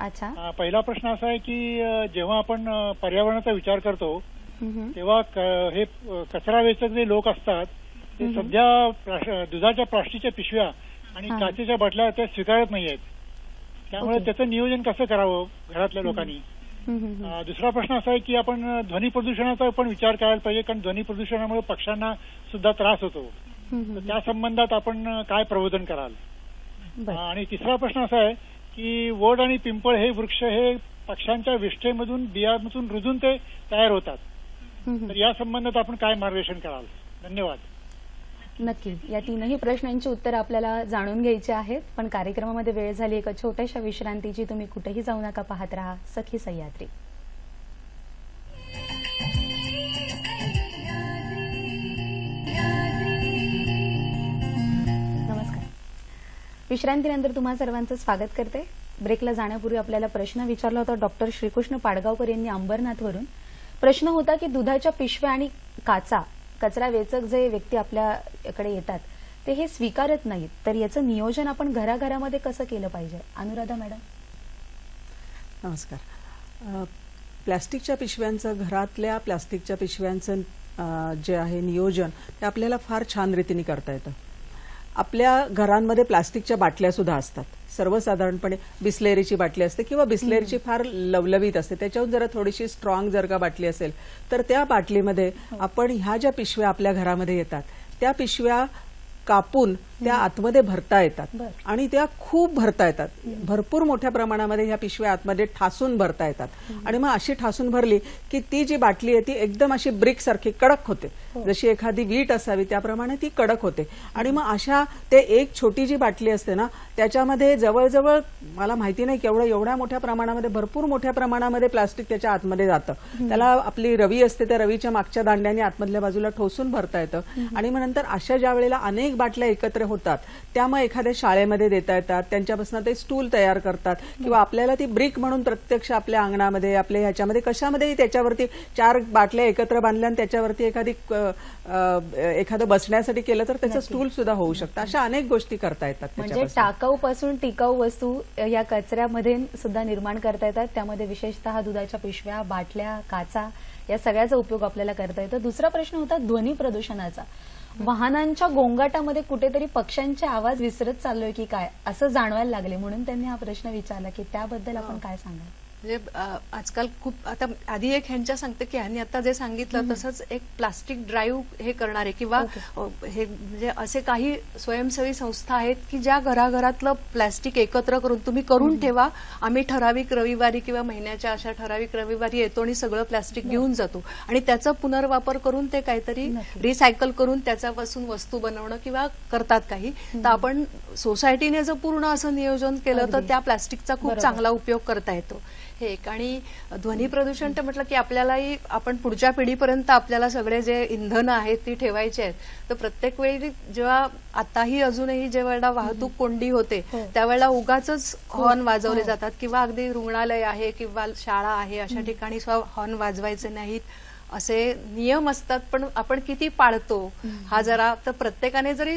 अच्छा. पहिला प्रश्न असा आहे की जेव्हा आपण पर्यावरणाचा विचार करतो तेव्हा हे कचरा वेचक जे लोक असतात ते सध्या दुधाच्या प्लास्टिकच्या पिशव्या आणि काचेच्या बाटल्या त्या स्वीकारत नाहीयेत. त्यामुळे त्याचं नियोजन कसं करावं घरातल्या लोकांनी. दुसरा प्रश्न असा आहे की आपण ध्वनी प्रदूषणाचा पण विचार करायला पाहिजे, कारण ध्वनी प्रदूषणामुळे पक्ष्यांना सुद्धा त्रास होतो. त्या संबंधात आपण काय प्रबोधन कराल. आणि तिसरा प्रश्न असा आहे की वड आणि पिंपळ हे वृक्ष हे पक्ष्यांच्या विष्ठेमधून बियामधून रुजून ते तयार होतात, तर या संबंधात आपण काय मार्गदर्शन कराल. धन्यवाद. नक्की. या 3ही प्रश्नांची उत्तर आपल्याला जाणून घ्यायची आहेत, पण कार्यक्रमामध्ये वेळ झाली एका छोट्याशा विश्रांतीची. तुम्ही कुठेही जाऊ नका, पाहत राहा सखी सह्याद्री. नमस्कार. विश्रांतीनंतर तुम्हा सर्वांचं स्वागत करते. ब्रेकला जाण्यापूर्वी आपल्याला प्रश्न विचारला होता डॉक्टर श्रीकृष्ण पाडगावकर यांनी अंबरनाथवरून. प्रश्न होता की दुधाच्या पिशव्या आणि कचरा वेचक जे व्यक्ती आपल्याकडे येतात ते हे स्वीकारत नाहीत, तर याचं नियोजन आपण घराघरामध्ये कसं केलं पाहिजे. अनुराधा मॅडम. नमस्कार. प्लास्टिकच्या पिशव्यांचं, घरातल्या प्लास्टिकच्या पिशव्यांचं जे आहे नियोजन ते आपल्याला फार छान रीतीने करता येतं. आपल्या घरांमध्ये प्लास्टिकच्या बाटल्या सुद्धा असतात. सर्वसाधारणपणे बिस्लेरीची बाटली असते किंवा बिस्लेरीची फार लवलवीत असते, त्याच्याहून जरा थोडीशी स्ट्रॉंग जर का बाटली असेल तर त्या बाटलीमध्ये आपण ह्या ज्या पिशव्या आपल्या घरामध्ये येतात त्या पिशव्या कापून त्या आतमध्ये भरता येतात आणि त्या खूप भरता येतात. भरपूर मोठ्या प्रमाणामध्ये ह्या पिशव्या आतमध्ये ठासून भरता येतात आणि मग अशी ठासून भरली की ती जी बाटली आहे ती एकदम अशी ब्रिक सारखी कडक होते. जशी एखादी वीट असावी त्याप्रमाणे ती कडक होते. आणि मग अशा ते एक छोटी जी बाटली असते ना त्याच्यामध्ये जवळजवळ मला माहिती नाही केवढं एवढ्या मोठ्या प्रमाणामध्ये, भरपूर मोठ्या प्रमाणामध्ये प्लास्टिक त्याच्या आतमध्ये जातं. त्याला आपली रवी असते त्या रवीच्या मागच्या दांड्याने आतमधल्या बाजूला ठोसून भरता येतं. आणि मग नंतर अशा ज्या वेळेला अनेक बाटल्या एकत्र होतात त्या मग एखाद्या शाळेमध्ये देता येतात, त्यांच्यापासून ते स्टूल तयार करतात किंवा आपल्याला ती ब्रिक म्हणून प्रत्यक्ष आपल्या अंगणामध्ये आपल्या ह्याच्यामध्ये कशामध्ये त्याच्यावरती 4 बाटल्या एकत्र बांधल्या आणि त्याच्यावरती एखादं बसण्यासाठी केलं तर त्याचं स्टूल सुद्धा होऊ शकतं. अशा अनेक गोष्टी करता येतात. म्हणजे टाकाऊ पासून टिकाऊ वस्तू या कचऱ्यामध्ये सुद्धा निर्माण करता येतात. त्यामध्ये विशेषतः दुधाच्या पिशव्या, बाटल्या, काचा या सगळ्याचा उपयोग आपल्याला करता येतो. दुसरा प्रश्न होता ध्वनी प्रदूषणाचा. वाहनांच्या गोंगाटामध्ये कुठेतरी पक्ष्यांचे आवाज विसरत चाललोय की काय असं जाणवायला लागले, म्हणून त्यांनी हा प्रश्न विचारला की त्याबद्दल आपण काय सांगाल? म्हणजे आजकाल खूप आता आधी एक ह्यांच्या सांगते की ह्यांनी आता जे सांगितलं तसंच एक प्लास्टिक ड्राईव्ह हे करणारे किंवा हे म्हणजे असे काही स्वयंसेवी संस्था आहेत की ज्या घराघरातलं प्लास्टिक एकत्र करून तुम्ही करून ठेवा, आम्ही ठराविक रविवारी किंवा महिन्याच्या अशा ठराविक रविवारी येतो आणि सगळं प्लास्टिक घेऊन जातो आणि त्याचा पुनर्वापर करून ते काहीतरी रिसायकल करून त्याच्यापासून वस्तू बनवणं किंवा करतात काही. तर आपण सोसायटीने जर पूर्ण असं नियोजन केलं तर त्या प्लास्टिकचा खूप चांगला उपयोग करता येतो. हे एक. आणि ध्वनी प्रदूषण तर म्हटलं की आपल्यालाही आपण पुढच्या पिढीपर्यंत आपल्याला सगळे जे इंधन आहेत ती ठेवायची आहेत. तर प्रत्येक वेळी जेव्हा आताही अजूनही जेव्हा वाहतूक कोंडी होते त्यावेळेला उगाचच हॉर्न वाजवले जातात किंवा अगदी रुग्णालय आहे किंवा शाळा आहे अशा ठिकाणी हॉर्न वाजवायचे नाहीत असे नियम असतात. पण आपण किती पाळतो हा जरा, तर प्रत्येकाने जरी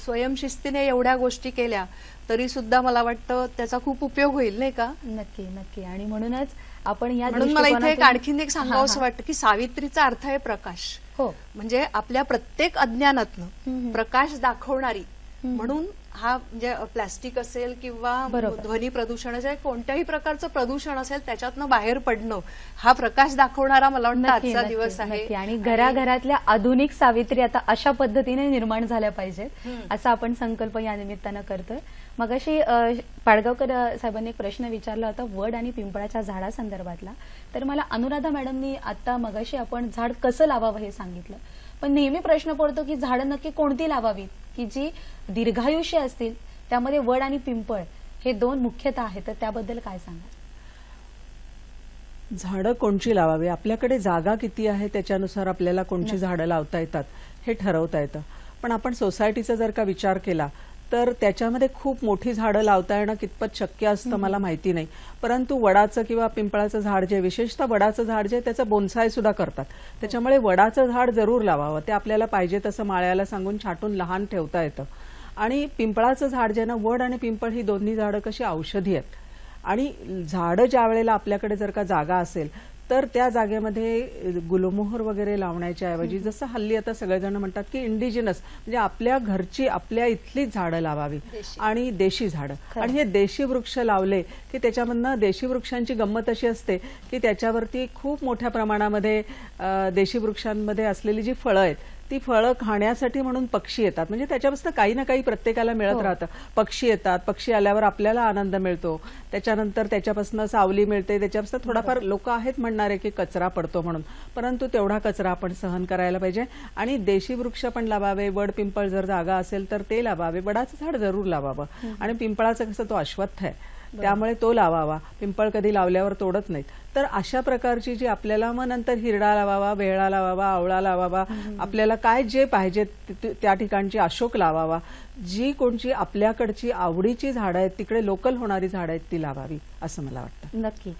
स्वयंशिस्तीने एवढ्या गोष्टी केल्या तरी सुद्धा मला वाटतं त्याचा खूप उपयोग होईल, नाही का? नक्की नक्की. आणि म्हणूनच आपण या म्हणून मला इथे एक आणखीन एक सांगावं असं वाटतं की सावित्रीचा अर्थ आहे प्रकाश. हो, म्हणजे आपल्या प्रत्येक अज्ञानातनं प्रकाश दाखवणारी म्हणून हा म्हणजे प्लास्टिक असेल किंवा ध्वनी प्रदूषण असेल कोणत्याही प्रकारचं प्रदूषण असेल त्याच्यातनं बाहेर पडणं हा प्रकाश दाखवणारा मला वाटतं आजचा दिवस आहे. आणि घराघरातल्या आधुनिक सावित्री आता अशा पद्धतीने निर्माण झाल्या पाहिजेत असा आपण संकल्प या निमित्तानं करतोय. मगाशी पाडगावकर साहेबांनी एक प्रश्न विचारला होता वड आणि पिंपळाच्या झाडासंदर्भातला. तर मला अनुराधा मॅडमनी आता मगाशी आपण झाड कसं लावावं हे सांगितलं, पण नेहमी प्रश्न पडतो की झाडं नक्की कोणती लावावीत की जी दीर्घायुष्य असतील. त्यामध्ये वड आणि पिंपळ हे 2 मुख्यतः आहेत, तर त्याबद्दल काय सांगा? झाडं कोणची लावावी, आपल्याकडे जागा किती आहे त्याच्यानुसार आपल्याला कोणची झाडं लावता येतात हे ठरवता येतं. पण आपण सोसायटीचा जर का विचार केला तर त्याच्यामध्ये खूप मोठी झाडं लावता येणं कितपत शक्य असतं मला माहिती नाही. परंतु वडाचं किंवा पिंपळाचं झाड जे, विशेषतः वडाचं झाड जे, त्याचं बोन्साय सुद्धा करतात. त्याच्यामुळे वडाचं झाड जरूर लावावं. ते आपल्याला पाहिजे तसं माळ्याला सांगून छाटून लहान ठेवता येतं. आणि पिंपळाचं झाड जे ना, वड आणि पिंपळ ही दोन्ही झाडं कशी औषधी आहेत. आणि झाडं ज्या वेळेला आपल्याकडे जर का जागा असेल तर त्या जागेमध्ये गुलमोहर वगैरे लावण्याच्या ऐवजी जसं हल्ली आता सगळेजण म्हणतात की इंडिजिनस म्हणजे आपल्या घरची आपल्या इथलीच झाडं लावावी आणि देशी झाडं. आणि हे देशी वृक्ष लावले की त्याच्यामधनं देशी वृक्षांची गंमत अशी असते की त्याच्यावरती खूप मोठ्या प्रमाणामध्ये देशी वृक्षांमध्ये असलेली जी फळं आहेत ती फळं खाण्यासाठी म्हणून पक्षी येतात. म्हणजे त्याच्यापासून काही ना काही प्रत्येकाला मिळत राहतं. पक्षी येतात, पक्षी आल्यावर आपल्याला आनंद मिळतो. त्याच्यानंतर त्याच्यापासून सावली मिळते. त्याच्यापासून थोडाफार लोक आहेत म्हणणारे की कचरा पडतो म्हणून, परंतु तेवढा कचरा आपण सहन करायला पाहिजे. आणि देशी वृक्ष पण लावावे. वड पिंपळ जर जागा असेल तर ते लावावे. वडाचं झाड जरूर लावावं. आणि पिंपळाचं कसं तो अश्वत्थ आहे त्यामुळे तो लावावा. पिंपळ कधी लावल्यावर तोडत नाहीत. तर अशा प्रकारची जी आपल्याला मग नंतर हिरडा लावावा, वेळा लावावा, आवळा लावावा, आपल्याला काय जे पाहिजे त्या ठिकाणची अशोक लावावा. जी कोणची आपल्याकडची आवडीची झाडं आहेत तिकडे लोकल होणारी झाडं आहेत ती लावावी असं मला वाटतं. नक्की.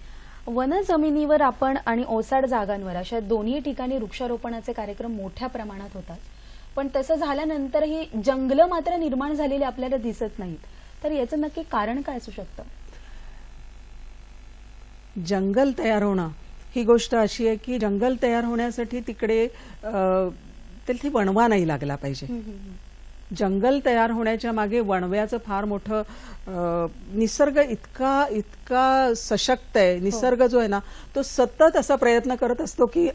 वन जमिनीवर आपण आणि ओसाड जागांवर अशा दोन्ही ठिकाणी वृक्षारोपणाचे कार्यक्रम मोठ्या प्रमाणात होतात. पण तसं झाल्यानंतरही जंगलं मात्र निर्माण झालेली आपल्याला दिसत नाहीत. तर याचं नक्की कारण काय असू शकतं? जंगल तयार होणं ही गोष्ट अशी आहे की जंगल तयार होण्यासाठी तिकडे तिथे वणवा नाही लागला पाहिजे. जंगल तयार होण्याच्या मागे वणव्याचं फार मोठं निसर्ग इतका इतका सशक्त आहे. निसर्ग जो आहे ना तो सतत असा प्रयत्न करत असतो की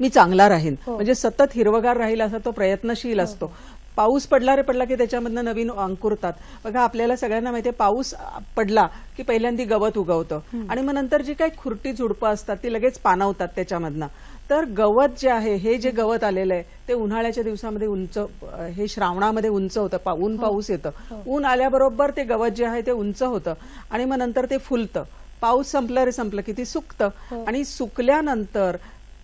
मी चांगला राहीन, म्हणजे सतत हिरवगार राहील असा तो प्रयत्नशील असतो. पाऊस पडला की त्याच्यामधनं नवीन अंकुरतात. बघा आपल्याला सगळ्यांना माहितीये पाऊस पडला की पहिल्यांदा गवत उगवतं आणि मग नंतर जी काही खुरटी झुडपं असतात ती लगेच पानावतात त्याच्यामधनं. तर गवत जे आहे हे जे गवत आलेलं आहे ते उन्हाळ्याच्या दिवसामध्ये उंच, हे श्रावणामध्ये उंच होतं. ऊन पाऊस येतं. ऊन आल्याबरोबर ते गवत जे आहे ते उंच होतं आणि मग नंतर ते फुलतं. पाऊस संपलं की ती सुकतं आणि सुकल्यानंतर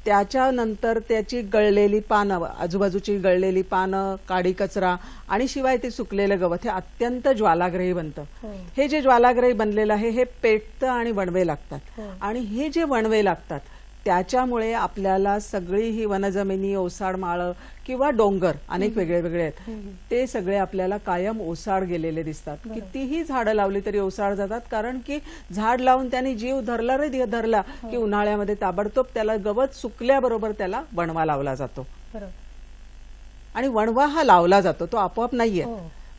त्याच्यानंतर त्याची गळलेली पानं, आजूबाजूची गळलेली पानं, काडी कचरा आणि शिवाय ते सुकलेलं गवत हे अत्यंत ज्वालाग्रही बनतं. हे जे ज्वालाग्रही बनलेलं आहे हे पेटतं आणि वणवे लागतात. आणि हे जे वणवे लागतात त्याच्यामुळे आपल्याला सगळी ही वनजमिनी, ओसाड माळं किंवा डोंगर अनेक वेगळे वेगळे आहेत, ते सगळे आपल्याला कायम ओसाड गेलेले दिसतात. कितीही झाडं लावली तरी ओसाड जातात, कारण की झाड लावून त्यांनी जीव धरला रे धरला की उन्हाळ्यामध्ये ताबडतोब त्याला गवत सुकल्याबरोबर त्याला वणवा लावला जातो. आणि वणवा हा लावला जातो, तो आपोआप नाहीये.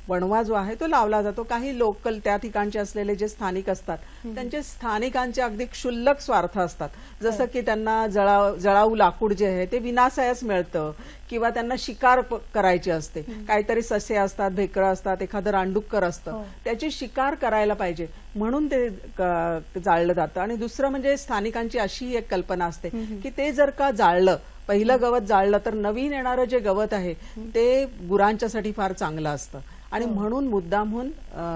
वणवा जो आहे तो लावला जातो. काही लोकल त्या ठिकाणचे असलेले जे स्थानिक असतात त्यांचे स्थानिकांचे अगदी क्षुल्लक स्वार्थ असतात, जसं की त्यांना जळाऊ लाकूड जे आहे ते विनासायास मिळतं किंवा त्यांना शिकार करायची असते. काहीतरी ससे असतात, भेकरं असतात, एखादं रानडुक्कर असतं, त्याची शिकार करायला पाहिजे म्हणून ते जाळलं जातं. आणि दुसरं म्हणजे स्थानिकांची अशी एक कल्पना असते की ते जर का जाळलं, पहिलं गवत जाळलं तर नवीन येणारं जे गवत आहे ते गुरांच्यासाठी फार चांगलं असतं आणि म्हणून मुद्दामहून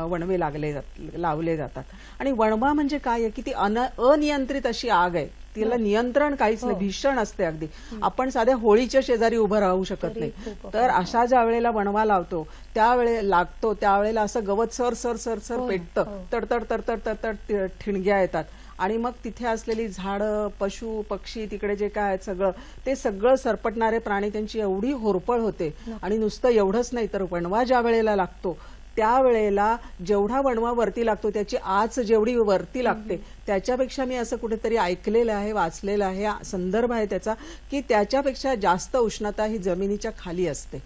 वणवे लावले जातात. आणि वणवा म्हणजे काय आहे की ती अनियंत्रित अशी आग आहे, तिला नियंत्रण काहीच नाही, भीषण असते अगदी. आपण साध्या होळीच्या शेजारी उभं राहू शकत नाही. तर अशा ज्या वेळेला वणवा लावतो त्यावेळेला असं गवत सर सर सर सर पेटतं, तडतड तडतड तडतड ठिणग्या येतात. आणि मग तिथे असलेली झाडं, पशु पक्षी, तिकडे जे काय आहेत ते सगळं सरपटणारे प्राणी, त्यांची एवढी होरपळ होते. आणि नुसतं एवढंच नाही तर वणवा ज्या वेळेला लागतो त्यावेळेला जेवढा वणवा वरती लागतो त्याची आच जेवढी वरती लागते त्याच्यापेक्षा, मी असं कुठेतरी ऐकलेलं आहे, वाचलेलं आहे, संदर्भ आहे त्याचा, की त्याच्यापेक्षा जास्त उष्णता ही जमिनीच्या खाली असते.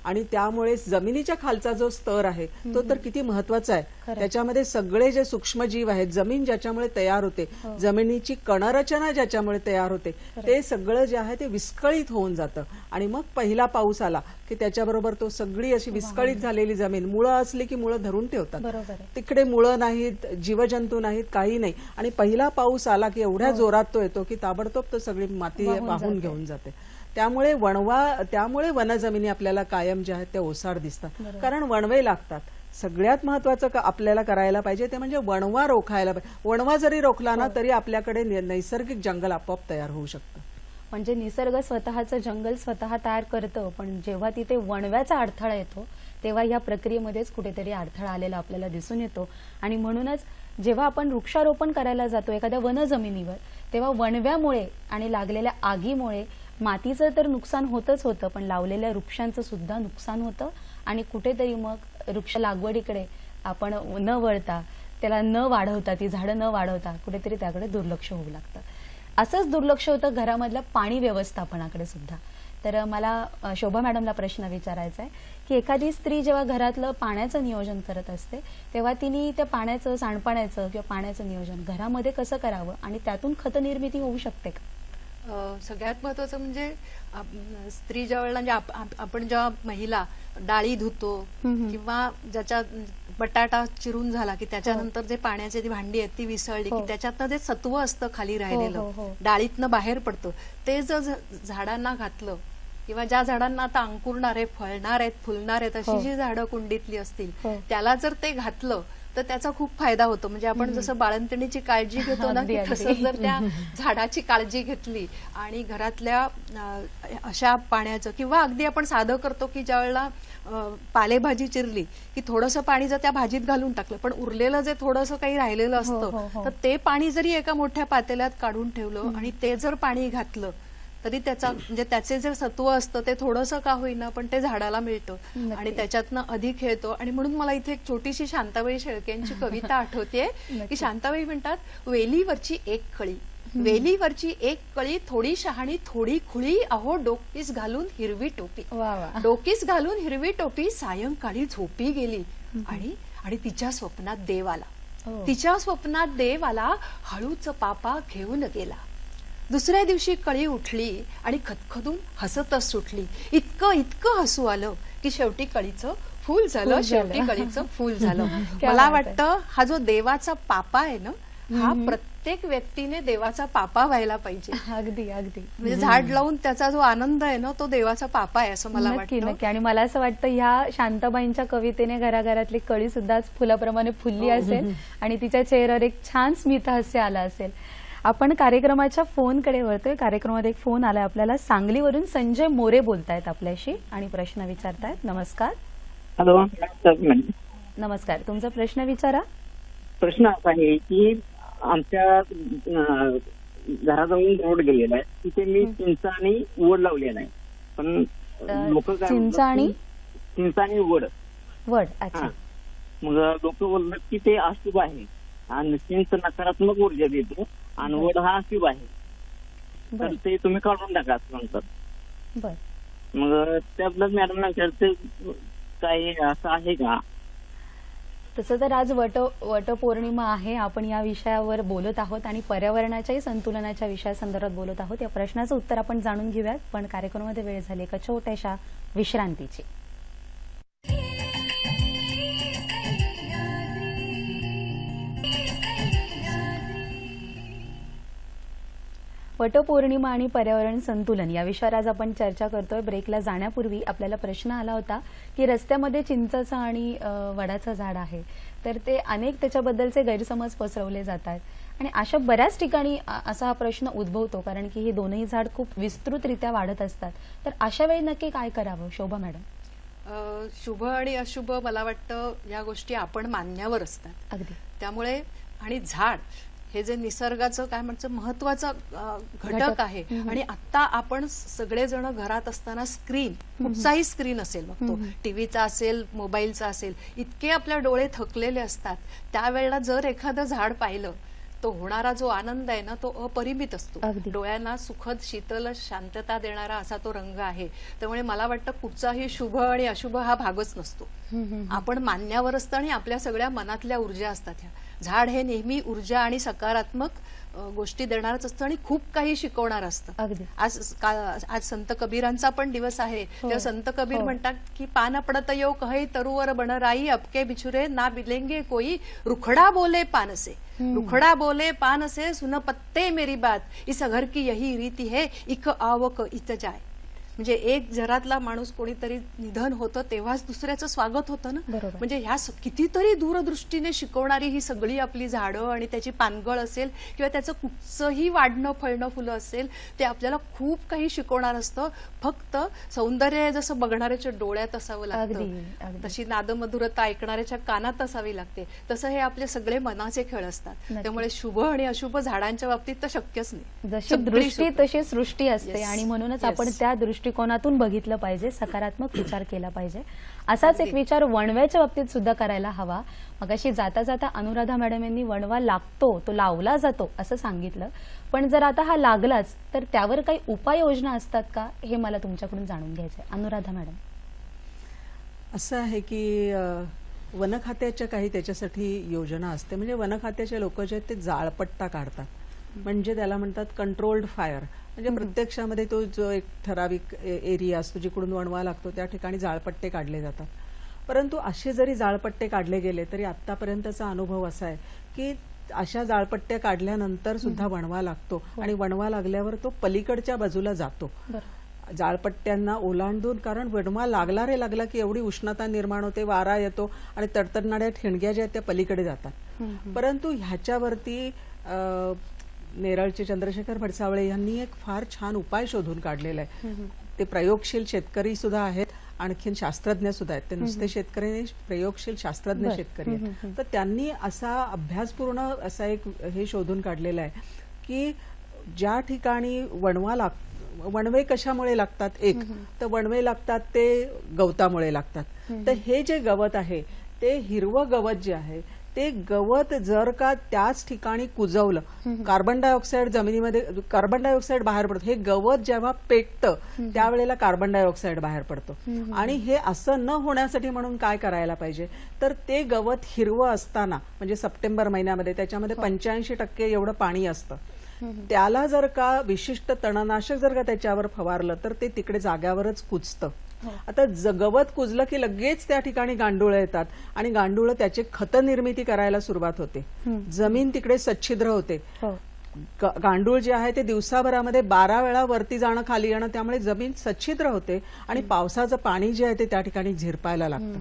आणि त्यामुळे जमिनीच्या खालचा जो स्तर आहे तो तर किती महत्वाचा आहे. त्याच्यामध्ये सगळे जे सूक्ष्मजीव आहेत, जमीन ज्याच्यामुळे तयार होते, जमिनीची कणरचना ज्याच्यामुळे तयार होते, ते सगळं जे आहे ते विस्कळीत होऊन जातं. आणि मग पहिला पाऊस आला की त्याच्याबरोबर तो सगळी अशी विस्कळीत झालेली जमीन, मुळं असली की मुळं धरून ठेवतात, तिकडे मुळं नाहीत, जीवजंतू नाहीत, काही नाही. आणि पहिला पाऊस आला की एवढ्या जोरात तो येतो की ताबडतोब तो सगळी माती वाहून घेऊन जाते. त्यामुळे वनजमिनी आपल्याला कायम ज्या आहेत त्या ओसाड दिसतात, कारण वणवे लागतात. सगळ्यात महत्वाचं आपल्याला करायला पाहिजे ते म्हणजे वणवा रोखायला पाहिजे. वणवा जरी रोखला ना तरी आपल्याकडे नैसर्गिक जंगल आपोआप तयार होऊ शकतं. म्हणजे निसर्ग स्वतःचं जंगल स्वतः तयार करतं, पण जेव्हा तिथे वणव्याचा अडथळा येतो तेव्हा या प्रक्रियेमध्येच कुठेतरी अडथळा आलेला आपल्याला दिसून येतो. आणि म्हणूनच जेव्हा आपण वृक्षारोपण करायला जातो एखाद्या वनजमिनीवर, तेव्हा वणव्यामुळे आणि लागलेल्या आगीमुळे मातीचं तर नुकसान होतच होतं, पण लावलेल्या वृक्षांचं सुद्धा नुकसान होतं. आणि कुठेतरी मग वृक्ष लागवडीकडे आपण न वळता, त्याला न वाढवता, ती झाडं न वाढवता कुठेतरी त्याकडे दुर्लक्ष होऊ लागतं. असंच दुर्लक्ष होतं घरामधल्या पाणी व्यवस्थापनाकडे सुद्धा. तर मला शोभा मॅडमला प्रश्न विचारायचा आहे की एखादी स्त्री जेव्हा घरातलं पाण्याचं नियोजन करत असते तेव्हा तिने त्या पाण्याचं, सांडपाण्याचं किंवा पाण्याचं नियोजन घरामध्ये कसं करावं आणि त्यातून खत निर्मिती होऊ शकते का? सगळ्यात महत्वाचं म्हणजे स्त्री ज्या वेळेला, म्हणजे आपण जेव्हा महिला डाळी धुतो किंवा ज्याच्या बटाटा चिरून झाला की त्याच्यानंतर जे पाण्याची ती भांडी आहेत ती विसळली की त्याच्यातनं जे सत्व असतं खाली राहिलेलं डाळीतनं बाहेर पडतं, ते जर झाडांना घातलं किंवा ज्या झाडांना आता अंकुरणार आहे, फळणार आहेत, फुलणार आहेत अशी जी झाडं कुंडीतली असतील त्याला जर ते घातलं तर त्याचा खूप फायदा होतो. म्हणजे आपण जसं बाळंतणीची काळजी घेतो ना, तसंच जर त्या झाडाची काळजी घेतली आणि घरातल्या अशा पाण्याचं, किंवा अगदी आपण साधं करतो की ज्या वेळेला पालेभाजी चिरली की थोडंसं पाणी जर त्या भाजीत घालून टाकलं, पण उरलेलं जे थोडंसं काही राहिलेलं असतं तर ते पाणी जरी एका मोठ्या पातेल्यात काढून ठेवलं आणि ते जर पाणी घातलं तरी त्याचा, म्हणजे त्याचे जे सत्व असतं ते थोडंसं का होईना पण ते झाडाला मिळतं आणि त्याच्यातनं अधिक येतो. आणि म्हणून मला इथे एक छोटीशी शांताबाई शेळकेंची कविता आठवतेय की शांताबाई म्हणतात, वेलीवरची एक कळी, वेलीवरची एक कळी, थोडी शहाणी थोडी खुळी, अहो डोकीस घालून हिरवी टोपी, डोकीस घालून हिरवी टोपी, सायंकाळी झोपी गेली आणि तिच्या स्वप्नात देव आला, तिच्या स्वप्नात देव आला, हळूच पापा घेऊन गेला. दुसऱ्या दिवशी कळी उठली आणि खदखदून हसतच सुटली, इतकं इतकं हसू आलं की शेवटी कळीचं फूल झालं, शेवटी कळीचं फूल झालं. मला वाटतं हा जो देवाचा पापा आहे ना, हा प्रत्येक व्यक्तीने देवाचा पापा व्हायला पाहिजे. अगदी अगदी, म्हणजे झाड लावून त्याचा जो आनंद आहे ना तो देवाचा पापा आहे असं मला वाटतं. नक्की. आणि मला असं वाटतं ह्या शांताबाईंच्या कवितेने घराघरातली कळी सुद्धा फुलाप्रमाणे फुलली असेल आणि तिच्या चेहऱ्यावर एक छान स्मित हास्य आलं असेल. आपण कार्यक्रमाच्या फोनकडे वळतोय. कार्यक्रमामध्ये एक फोन आलाय आपल्याला. सांगलीवरून संजय मोरे बोलतायत आपल्याशी आणि प्रश्न विचारतायत. नमस्कार. हॅलो. नमस्कार, तुमचा प्रश्न विचारा. प्रश्न असा आहे की आमच्या घराजवळून रोड गेलेला आहे, तिथे मी चिंच आणि वड लावलेला आहे, पण लोक चिंच आणि वड. अच्छा. मग लोक बोलतात की ते अशुभ आहे आणि चिंच नकारात्मक ऊर्जा देतो आणि वड हा अशुभ आहे, तर ते तुम्ही काढून टाका असं म्हणतात. बर. मग त्याबद्दल मॅडम विचारते काही असं आहे का? तसं तर आज वटपौर्णिमा आहे. आपण या विषयावर बोलत आहोत आणि पर्यावरणाच्याही संतुलनाच्या विषयासंदर्भात बोलत आहोत. या प्रश्नाचं उत्तर आपण जाणून घेऊयात, पण कार्यक्रमामध्ये वेळ झाली एका छोट्याशा विश्रांतीची. वटपौर्णिमा आणि पर्यावरण संतुलन या विषयावर आज आपण चर्चा करतोय. ब्रेकला जाण्यापूर्वी आपल्याला प्रश्न आला होता की रस्त्यामध्ये चिंचाचं आणि वडाचं झाड आहे, तर ते अनेक त्याच्याबद्दलचे गैरसमज पसरवले जातात आणि अशा बऱ्याच ठिकाणी असा हा प्रश्न उद्भवतो, कारण की हे दोनही झाड खूप विस्तृतरित्या वाढत असतात. तर अशा वेळी नक्की काय करावं शोभा मॅडम? शुभ आणि अशुभ मला वाटतं या गोष्टी आपण मानण्यावर असतात. अगदी. त्यामुळे आणि झाड हे जे निसर्गाचं काय म्हणतं महत्वाचा घटक आहे. आणि आता आपण सगळेजण घरात असताना स्क्रीन, कुठचाही स्क्रीन असेल, मग तो टीव्हीचा असेल, मोबाईलचा असेल, इतके आपल्या डोळे थकलेले असतात. त्यावेळेला जर एखादं झाड पाहिलं, तो होणारा जो आनंद आहे ना, तो अपरिमित असतो. डोळ्यांना सुखद शीतल शांतता देणारा असा तो रंग आहे. त्यामुळे मला वाटतं कुठचाही शुभ आणि अशुभ हा भागच नसतो. आपण मानण्यावर असतं आणि आपल्या सगळ्या मनातल्या ऊर्जा असतात. ह्या झाड हे नेहमी ऊर्जा आणि सकारात्मक गोष्टी देणारच असतं आणि खूप काही शिकवणार असतं. आज संत कबीरांचा पण दिवस आहे. तेव्हा संत कबीर म्हणतात की पान पडत यो कहे तरुवर बनराई, अबके बिछुरे ना बिलेंगे कोई, रुखडा बोले पान से, रुखडा बोले पान से, सुन पत्ते मेरी बात, इस घर की यही रीती है, इक आवक इत जाय. म्हणजे एक घरातला माणूस कोणीतरी निधन होतं तेव्हाच दुसऱ्याचं स्वागत होतं ना. म्हणजे ह्या कितीतरी दूरदृष्टीने शिकवणारी ही सगळी आपली झाडं आणि त्याची पानगळ असेल किंवा त्याचं कुठचंही वाढणं फळणं फुलं असेल, ते आपल्याला खूप काही शिकवणार असतं. फक्त सौंदर्य जसं बघणाऱ्याच्या डोळ्यात असावं लागतं, तशी नादमधुरता ऐकणाऱ्याच्या कानात असावी लागते. तसं हे आपले सगळे मनाचे खेळ असतात. त्यामुळे शुभ आणि अशुभ झाडांच्या बाबतीत तर शक्यच नाही. जशी दृष्टी तशी सृष्टी असते आणि म्हणूनच आपण त्या दृष्टिकोनातून बघितलं पाहिजे, सकारात्मक विचार केला पाहिजे. असाच एक विचार वणव्याच्या बाबतीत सुद्धा करायला हवा. मगाशी जाता जाता अनुराधा मॅडम यांनी वणवा लागतो तो लावला जातो असं सांगितलं, पण जर आता हा लागलाच तर त्यावर काही उपाययोजना असतात का, हे मला तुमच्याकडून जाणून घ्यायचंय. अनुराधा मॅडम. असं आहे की वन खात्याच्या काही त्याच्यासाठी योजना असते. म्हणजे वन खात्याचे लोक जे आहेत ते जाळपट्टा काढतात, म्हणजे त्याला म्हणतात कंट्रोल्ड फायर. म्हणजे प्रत्यक्षामध्ये तो जो एक ठराविक एरिया असतो जिकडून वणवा लागतो त्या ठिकाणी जाळपट्टे काढले जातात. परंतु असे जरी जाळपट्टे काढले गेले तरी आतापर्यंतचा अनुभव असा आहे की अशा जाळपट्ट्या काढल्यानंतर सुद्धा वणवा लागतो आणि वणवा लागल्यावर तो पलीकडच्या बाजूला जातो जाळपट्ट्यांना ओलांडून. कारण वणवा लागला की एवढी उष्णता निर्माण होते, वारा येतो आणि तडतडणाऱ्या ठिणग्या ज्या आहेत त्या पलीकडे जातात. परंतु ह्याच्यावरती नेरळचे चंद्रशेखर भडसावळे यांनी एक फार छान उपाय शोधून काढलेला आहे. ते प्रयोगशील शेतकरी सुद्धा आहेत, आणखीन शास्त्रज्ञ सुद्धा आहेत. ते नुसते शेतकरी नाही, प्रयोगशील शास्त्रज्ञ शेतकरी आहेत. तर त्यांनी असा अभ्यासपूर्ण असा एक हे शोधून काढलेला आहे की ज्या ठिकाणी वणवे कशामुळे लागतात, एक तर वणवे लागतात ते गवतामुळे लागतात. तर हे जे गवत आहे ते हिरवं गवत जे आहे ते गवत जर का त्याच ठिकाणी कुजवलं, कार्बन डायऑक्साईड जमिनीमध्ये, कार्बन डायऑक्साईड बाहेर पडतो. हे गवत जेव्हा पेटतं त्यावेळेला कार्बन डायऑक्साईड बाहेर पडतो. आणि हे असं न होण्यासाठी म्हणून काय करायला पाहिजे, तर ते गवत हिरवं असताना म्हणजे सप्टेंबर महिन्यामध्ये त्याच्यामध्ये 85% एवढं पाणी असतं, त्याला जर का विशिष्ट तणनाशक जर का त्याच्यावर फवारलं तर ते तिकडे जाग्यावरच कुजतं. आता गवत कुजलं की लगेच त्या ठिकाणी गांडूळ येतात आणि गांडूळ त्याची खत निर्मिती करायला सुरुवात होते. जमीन तिकडे सच्छिद्र होते. गांडूळ जे आहे ते दिवसाभरामध्ये 12 वेळा वरती जाणं खाली येणं, त्यामुळे जमीन सच्छिद्र होते आणि पावसाचं पाणी जे आहे ते त्या ठिकाणी झिरपायला लागतं.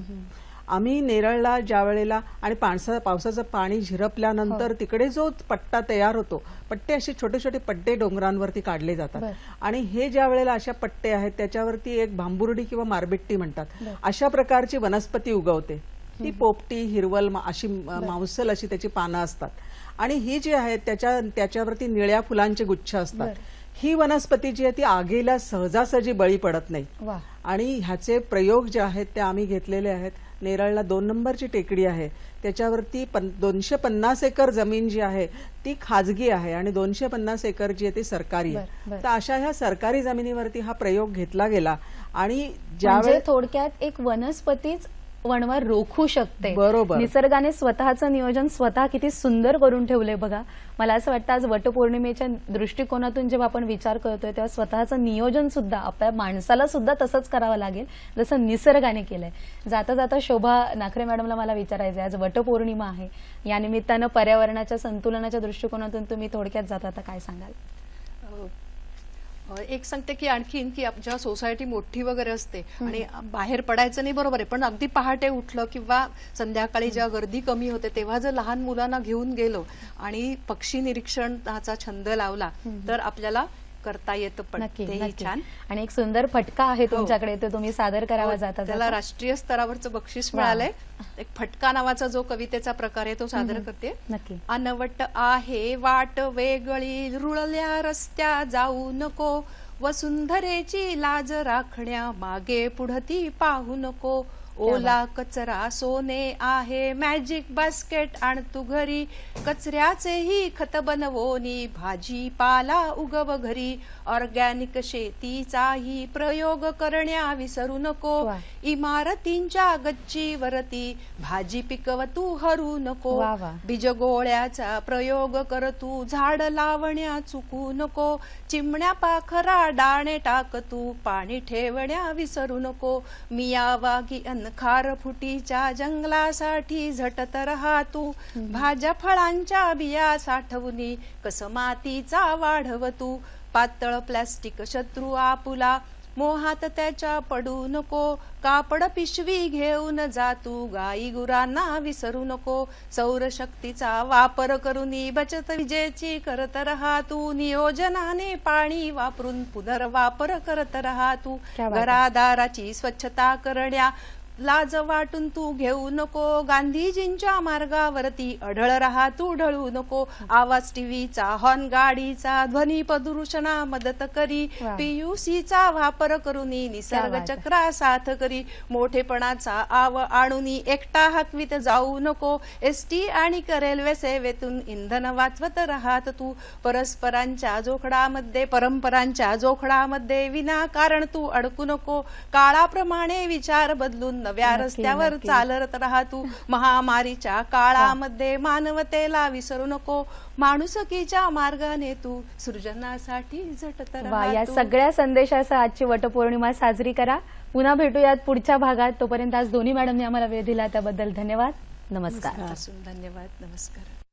आम्ही नेरळला ज्या वेळेला आणि पावसाचं पाणी झिरपल्यानंतर तिकडे जो पट्टा तयार होतो, पट्टे असे छोटे छोटे पट्टे डोंगरांवरती काढले जातात आणि हे ज्या वेळेला अशा पट्टे आहेत त्याच्यावरती एक भांबुर्डी किंवा मारबिट्टी म्हणतात अशा प्रकारची वनस्पती उगवते. ती पोपटी, हिरवल अशी मांसल अशी त्याची पानं असतात आणि ही जी आहे त्याच्यावरती निळ्या फुलांचे गुच्छ असतात. ही वनस्पती जी आहे ती आगीला सहजासहजी बळी पडत नाही आणि ह्याचे प्रयोग जे आहेत ते आम्ही घेतलेले आहेत. नेरळला 2 नंबरची टेकडी आहे, त्याच्यावरती 250 एकर जमीन जी आहे ती खाजगी आहे आणि 250 एकर जी आहे ती सरकारी आहे. तर अशा ह्या सरकारी जमिनीवरती हा प्रयोग घेतला गेला आणि ज्यावेळेस थोडक्यात एक वनस्पतीच वणवा रोखू शकते. बरोबर. निसर्गाने स्वतःचं नियोजन स्वतः किती सुंदर करून ठेवलंय बघा. मला असं वाटतं आज वटपौर्णिमेच्या दृष्टिकोनातून जेव्हा आपण विचार करतोय तेव्हा स्वतःचं नियोजन सुद्धा आपल्या माणसाला सुद्धा तसंच करावं लागेल जसं निसर्गाने केलंय. जाता जाता शोभा नाखरे मॅडमला मला विचारायचंय, आज वटपौर्णिमा आहे, या निमित्तानं पर्यावरणाच्या संतुलनाच्या दृष्टिकोनातून तुम्ही थोडक्यात जाता काय सांगाल? एक सांगते की आणखीन की जेव्हा सोसायटी मोठी वगैरे असते आणि बाहेर पडायचं नाही, बरोबर आहे, पण अगदी पहाटे उठलं किंवा संध्याकाळी जेव्हा गर्दी कमी होते तेव्हा जर लहान मुलांना घेऊन गेलो आणि पक्षी निरीक्षणाचा छंद लावला तर आपल्याला करता येतं. पण तेही छान. आणि एक सुंदर फटका आहे तुमच्याकडे, तो तुम्ही सादर करावा जाता. त्याला राष्ट्रीय स्तरावरचं बक्षीस मिळालंय. एक फटका नावाचा जो कवितेचा प्रकार आहे तो सादर करते. अनवट आहे वाट वेगळी, रुळल्या रस्त्या जाऊ नको, वसुंधरेची लाज राखण्या मागे पुढती पाहू नको, ओला कचरा सोने आहे, मॅजिक बास्केट आण तू घरी, कचऱ्याचेही खत बनवोनी, भाजीपाला उगव घरी, ऑर्गॅनिक शेतीचाही प्रयोग करण्या विसरू नको, इमारतींच्या गच्चीवरती भाजी पिकव तू हरू नको, बीजगोळ्याचा प्रयोग कर तू, झाड लावण्या चुकू नको, चिमण्या पाखरा दाणे टाक तू, पाणी ठेवण्या विसरू नको, मियावागी खार फुटीच्या जंगलासाठी झटत राहा तू, भाज्या फळांच्या बिया साठवणी कस मातीचा वाढव तू, पातळ प्लास्टिक शत्रू आपुला मोहात त्याच्या पडू नको, कापड पिशवी घेऊन जा तू, गाई गुरांना विसरू नको, सौरशक्तीचा वापर करून बचत विजेची करत राहा तू, नियोजनाने पाणी वापरून पुनर्वापर करत राहा तू, घरादाराची स्वच्छता करण्या लाज वाटून तू घेऊ नको, गांधीजींच्या मार्गावरती अढळ राहा तू ढळू नको, आवाज टीव्हीचा हॉर्न गाडीचा ध्वनी प्रदूषणा मदत करी, पीयूसीचा वापर करून निसर्ग चक्रा साथ करी, मोठेपणाचा आव आणून एकटा हकवीत जाऊ नको, एसटी आणि रेल्वे सेवेतून इंधन वाचवत राहत तू, परस्परांच्या जोखडामध्ये परंपरांच्या जोखडामध्ये विनाकारण तू अडकू नको, काळाप्रमाणे विचार बदलून नव्या रस्त्यावर चालत राहा तू, महामारीच्या काळामध्ये मानवतेला विसरू नको, माणुसकीच्या मार्गाने तू सृजनासाठी झटत राहा. या सगळ्या संदेशासह आजची वटपौर्णिमा साजरी करा. पुन्हा भेटूयात पुढच्या भागात. तोपर्यंत आज दोन्ही मॅडमने आम्हाला वेळ दिला त्याबद्दल धन्यवाद. नमस्कार. धन्यवाद. नमस्कार.